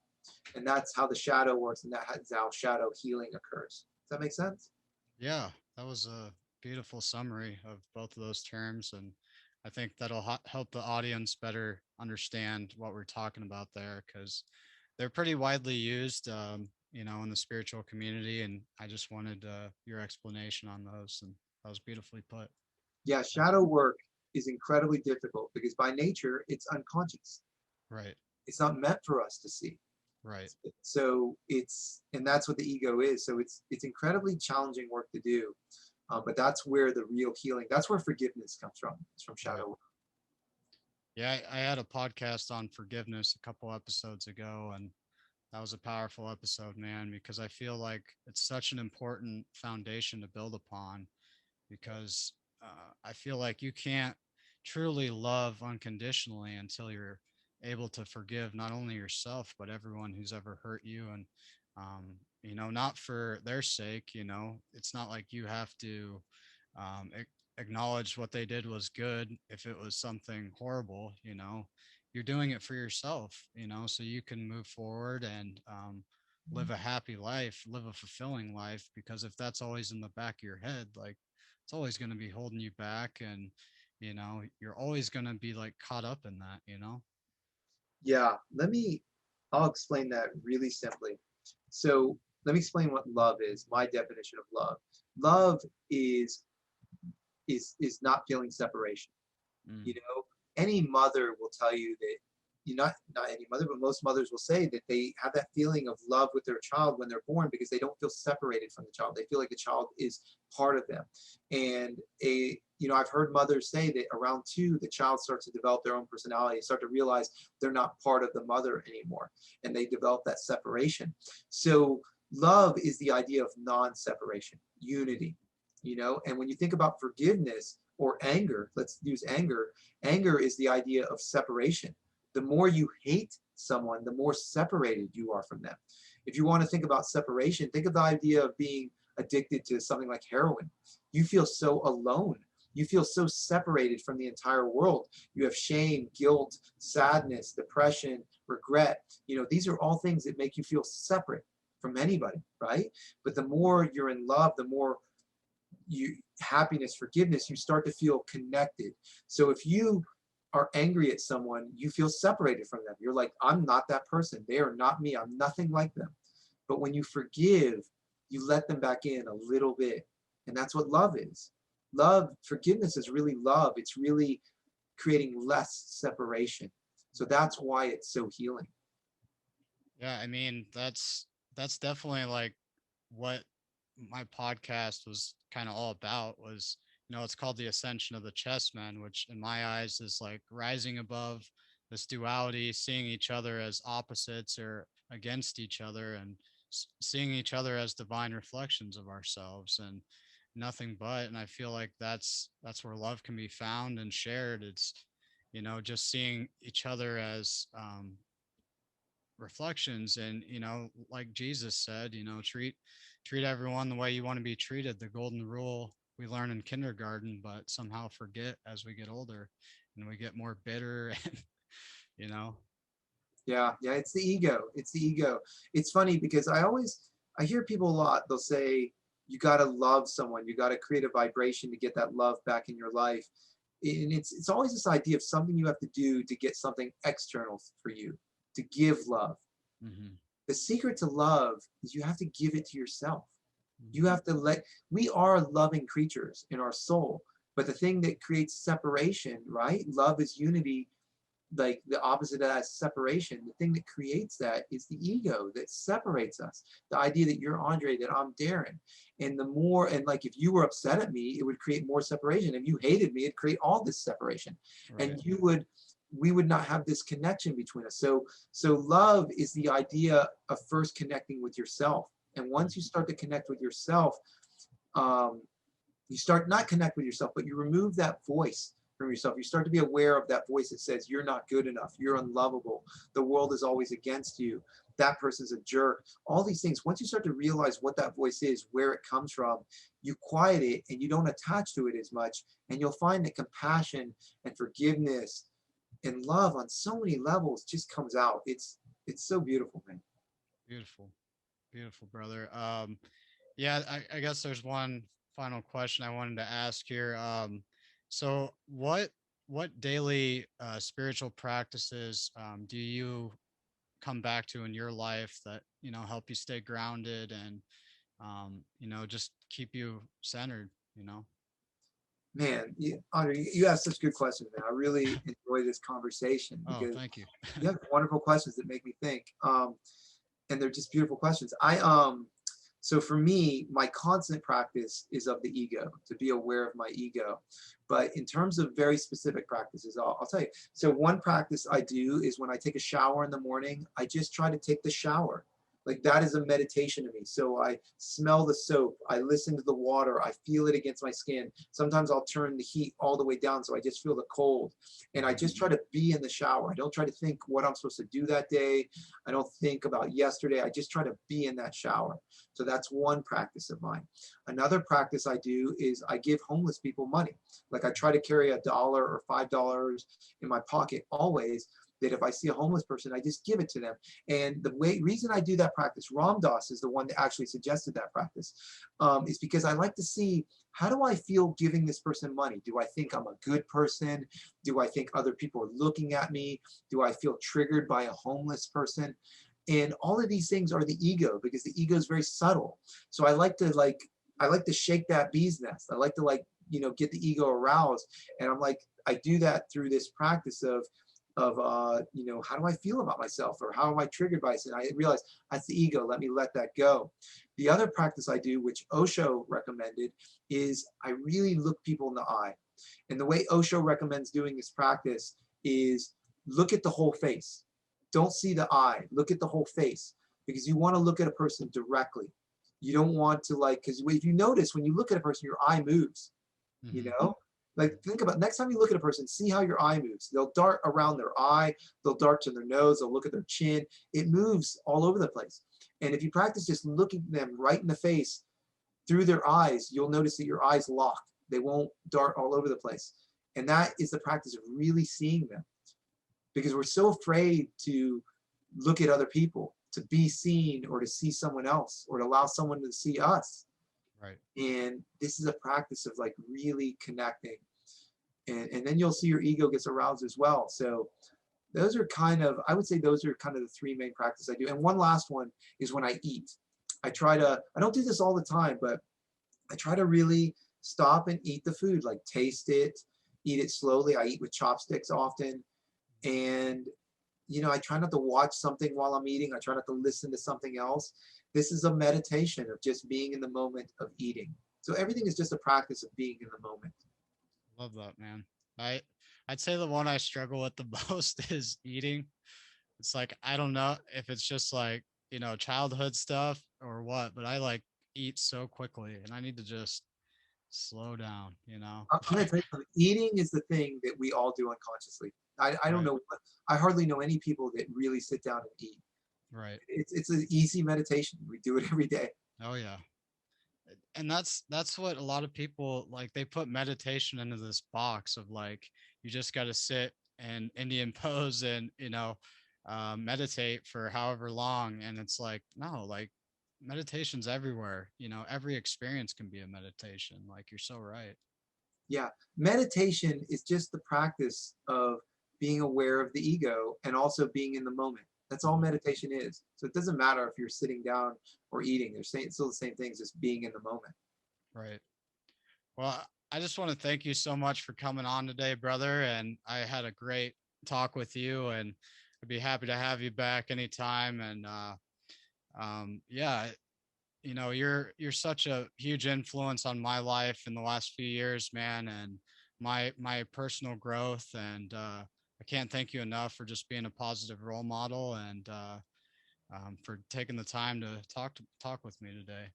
And that's how the shadow works, and that's how shadow healing occurs. Does that make sense? Yeah, that was a beautiful summary of both of those terms. And I think that'll help the audience better understand what we're talking about there, because they're pretty widely used, in the spiritual community. And I just wanted your explanation on those. And that was beautifully put. Yeah, shadow work is incredibly difficult because by nature, it's unconscious. Right. It's not meant for us to see. Right. So and that's what the ego is. So it's incredibly challenging work to do. But that's where the real healing, that's where forgiveness comes from. It's from shadow work. Yeah, I had a podcast on forgiveness a couple episodes ago, and that was a powerful episode, man, because I feel like it's such an important foundation to build upon, because I feel like you can't truly love unconditionally until you're able to forgive not only yourself, but everyone who's ever hurt you. And, not for their sake, it's not like you have to acknowledge what they did was good if it was something horrible. You're doing it for yourself, so you can move forward and live a happy life, live a fulfilling life. Because if that's always in the back of your head, like, it's always going to be holding you back, and you're always going to be like caught up in that. Yeah, I'll explain that really simply. So let me explain what love is, my definition of love. Love is not feeling separation. Any mother will tell you that, not any mother, but most mothers will say that they have that feeling of love with their child when they're born because they don't feel separated from the child. They feel like the child is part of them. And I've heard mothers say that around 2, the child starts to develop their own personality, start to realize they're not part of the mother anymore, and they develop that separation. So love is the idea of non-separation, unity, and when you think about forgiveness or anger, let's use anger. Anger is the idea of separation. The more you hate someone, the more separated you are from them. If you want to think about separation, think of the idea of being addicted to something like heroin. You feel so alone. You feel so separated from the entire world. You have shame, guilt, sadness, depression, regret. These are all things that make you feel separate from anybody, right? But the more you're in love, the more happiness, forgiveness, you start to feel connected. So if you are angry at someone, you feel separated from them. You're like, I'm not that person. They are not me. I'm nothing like them. But when you forgive, you let them back in a little bit. And that's what love is. Forgiveness is really love. It's really creating less separation. So that's why it's so healing. Yeah, I mean, that's definitely like what my podcast was kind of all about was, it's called the ascension of the chessman, which in my eyes is like rising above this duality, seeing each other as opposites or against each other, and seeing each other as divine reflections of ourselves and nothing but. And I feel like that's where love can be found and shared. It's, just seeing each other as reflections, and like Jesus said, treat everyone the way you want to be treated, the golden rule we learn in kindergarten, but somehow forget as we get older and we get more bitter. And you know Yeah, yeah, it's the ego. It's the ego. It's funny because I hear people a lot, they'll say, you got to love someone, you got to create a vibration to get that love back in your life. And it's always this idea of something you have to do to get something external for you, to give love. mm-hmm. The secret to love is you have to give it to yourself. You Mm-hmm. have to we are loving creatures in our soul, but the thing that creates separation, right? Love is unity, like the opposite of that is separation. The thing that creates that is the ego that separates us. The idea that you're Andre, that I'm Darren. And the more, and like if you were upset at me, it would create more separation. If you hated me, it'd create all this separation. Right. And we would not have this connection between us. So love is the idea of first connecting with yourself. And once you start to connect with yourself, you start not connect with yourself, but you remove that voice from yourself. You start to be aware of that voice that says you're not good enough, you're unlovable, the world is always against you, that person's a jerk. All these things, once you start to realize what that voice is, where it comes from, you quiet it and you don't attach to it as much, and you'll find that compassion and forgiveness and love on so many levels just comes out. It's so beautiful, man. Beautiful, beautiful, brother. Yeah, I guess there's one final question I wanted to ask here. So what daily spiritual practices do you come back to in your life that help you stay grounded and just keep you centered? Man, Andre, you asked such good questions, man. I really enjoy this conversation Oh, because thank you. you have wonderful questions that make me think. And they're just beautiful questions. So for me, my constant practice is of the ego, to be aware of my ego. But in terms of very specific practices, I'll tell you. So one practice I do is when I take a shower in the morning, I just try to take the shower. Like that is a meditation to me. So I smell the soap, I listen to the water, I feel it against my skin. Sometimes I'll turn the heat all the way down so I just feel the cold. And I just try to be in the shower. I don't try to think what I'm supposed to do that day. I don't think about yesterday. I just try to be in that shower. So that's one practice of mine. Another practice I do is I give homeless people money. Like I try to carry $1 or $5 in my pocket always, that if I see a homeless person, I just give it to them. And the reason I do that practice, Ram Dass is the one that actually suggested that practice, is because I like to see, how do I feel giving this person money? Do I think I'm a good person? Do I think other people are looking at me? Do I feel triggered by a homeless person? And all of these things are the ego, because the ego is very subtle. So I like to shake that bee's nest. I like to get the ego aroused. And I do that through this practice of how do I feel about myself, or how am I triggered by this? And I realize that's the ego. Let me let that go. The other practice I do, which Osho recommended, is I really look people in the eye. And the way Osho recommends doing this practice is look at the whole face. Don't see the eye. Look at the whole face, because you want to look at a person directly. You don't want to because if you notice, when you look at a person, your eye moves, Mm-hmm. Think about next time you look at a person, see how your eye moves. They'll dart around their eye, they'll dart to their nose, they'll look at their chin. It moves all over the place. And if you practice just looking them right in the face through their eyes, you'll notice that your eyes lock. They won't dart all over the place. And that is the practice of really seeing them. Because we're so afraid to look at other people, to be seen, or to see someone else, or to allow someone to see us. Right. And this is a practice of really connecting. And then you'll see your ego gets aroused as well. So those are I would say those are kind of the three main practices I do. And one last one is when I eat. I don't do this all the time, but I try to really stop and eat the food, taste it, eat it slowly. I eat with chopsticks often. And I try not to watch something while I'm eating. I try not to listen to something else. This is a meditation of just being in the moment of eating. So everything is just a practice of being in the moment. Love that, man. I'd say the one I struggle with the most is eating. It's like I don't know if it's just like, childhood stuff or what, but I like eat so quickly and I need to just slow down. I'm going to tell you something. Eating is the thing that we all do unconsciously. I don't Right. know. I hardly know any people that really sit down and eat. Right. It's an easy meditation. We do it every day. Oh yeah. And that's what a lot of people like, they put meditation into this box of like you just got to sit and Indian pose and meditate for however long, and it's like no, like meditation's everywhere. Every experience can be a meditation, like you're so right. Yeah. Meditation is just the practice of being aware of the ego and also being in the moment. That's all meditation is. So it doesn't matter if you're sitting down or eating. They're saying still the same things, just being in the moment. Right. Well, I just want to thank you so much for coming on today, brother. And I had a great talk with you, and I'd be happy to have you back anytime. And yeah, you're such a huge influence on my life in the last few years, man, and my personal growth. And I can't thank you enough for just being a positive role model, and for taking the time to talk with me today.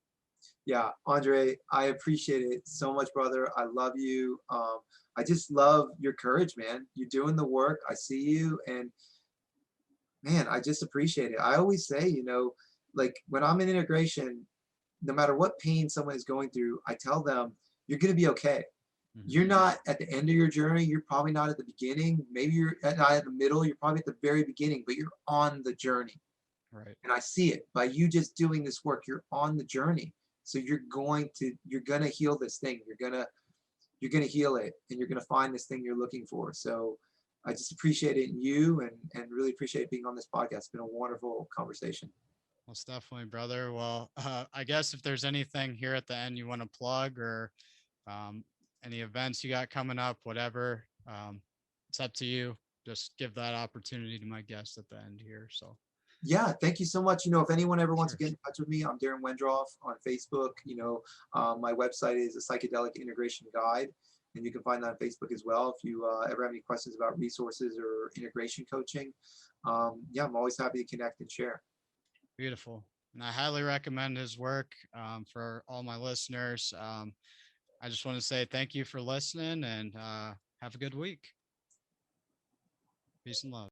Yeah, Andre, I appreciate it so much, brother. I love you. I just love your courage, man. You're doing the work. I see you, and man, I just appreciate it. I always say, like when I'm in integration, no matter what pain someone is going through, I tell them, you're going to be okay. You're not at the end of your journey. You're probably not at the beginning. Maybe you're not at the middle. You're probably at the very beginning, but you're on the journey. Right. And I see it by you just doing this work. You're on the journey. So you're going to heal this thing. You're going to heal it, and you're going to find this thing you're looking for. So I just appreciate it in you, and really appreciate being on this podcast. It's been a wonderful conversation. Most definitely, brother. Well, I guess if there's anything here at the end you want to plug, or um, any events you got coming up, whatever, it's up to you. Just give that opportunity to my guest at the end here. So, Yeah, thank you so much. If anyone ever wants sure. to get in touch with me, I'm Darren Wendroff on Facebook. My website is a Psychedelic Integration Guide, and you can find that on Facebook as well. If you ever have any questions about resources or integration coaching, yeah, I'm always happy to connect and share. Beautiful. And I highly recommend his work for all my listeners. I just want to say thank you for listening, and have a good week. Peace and love.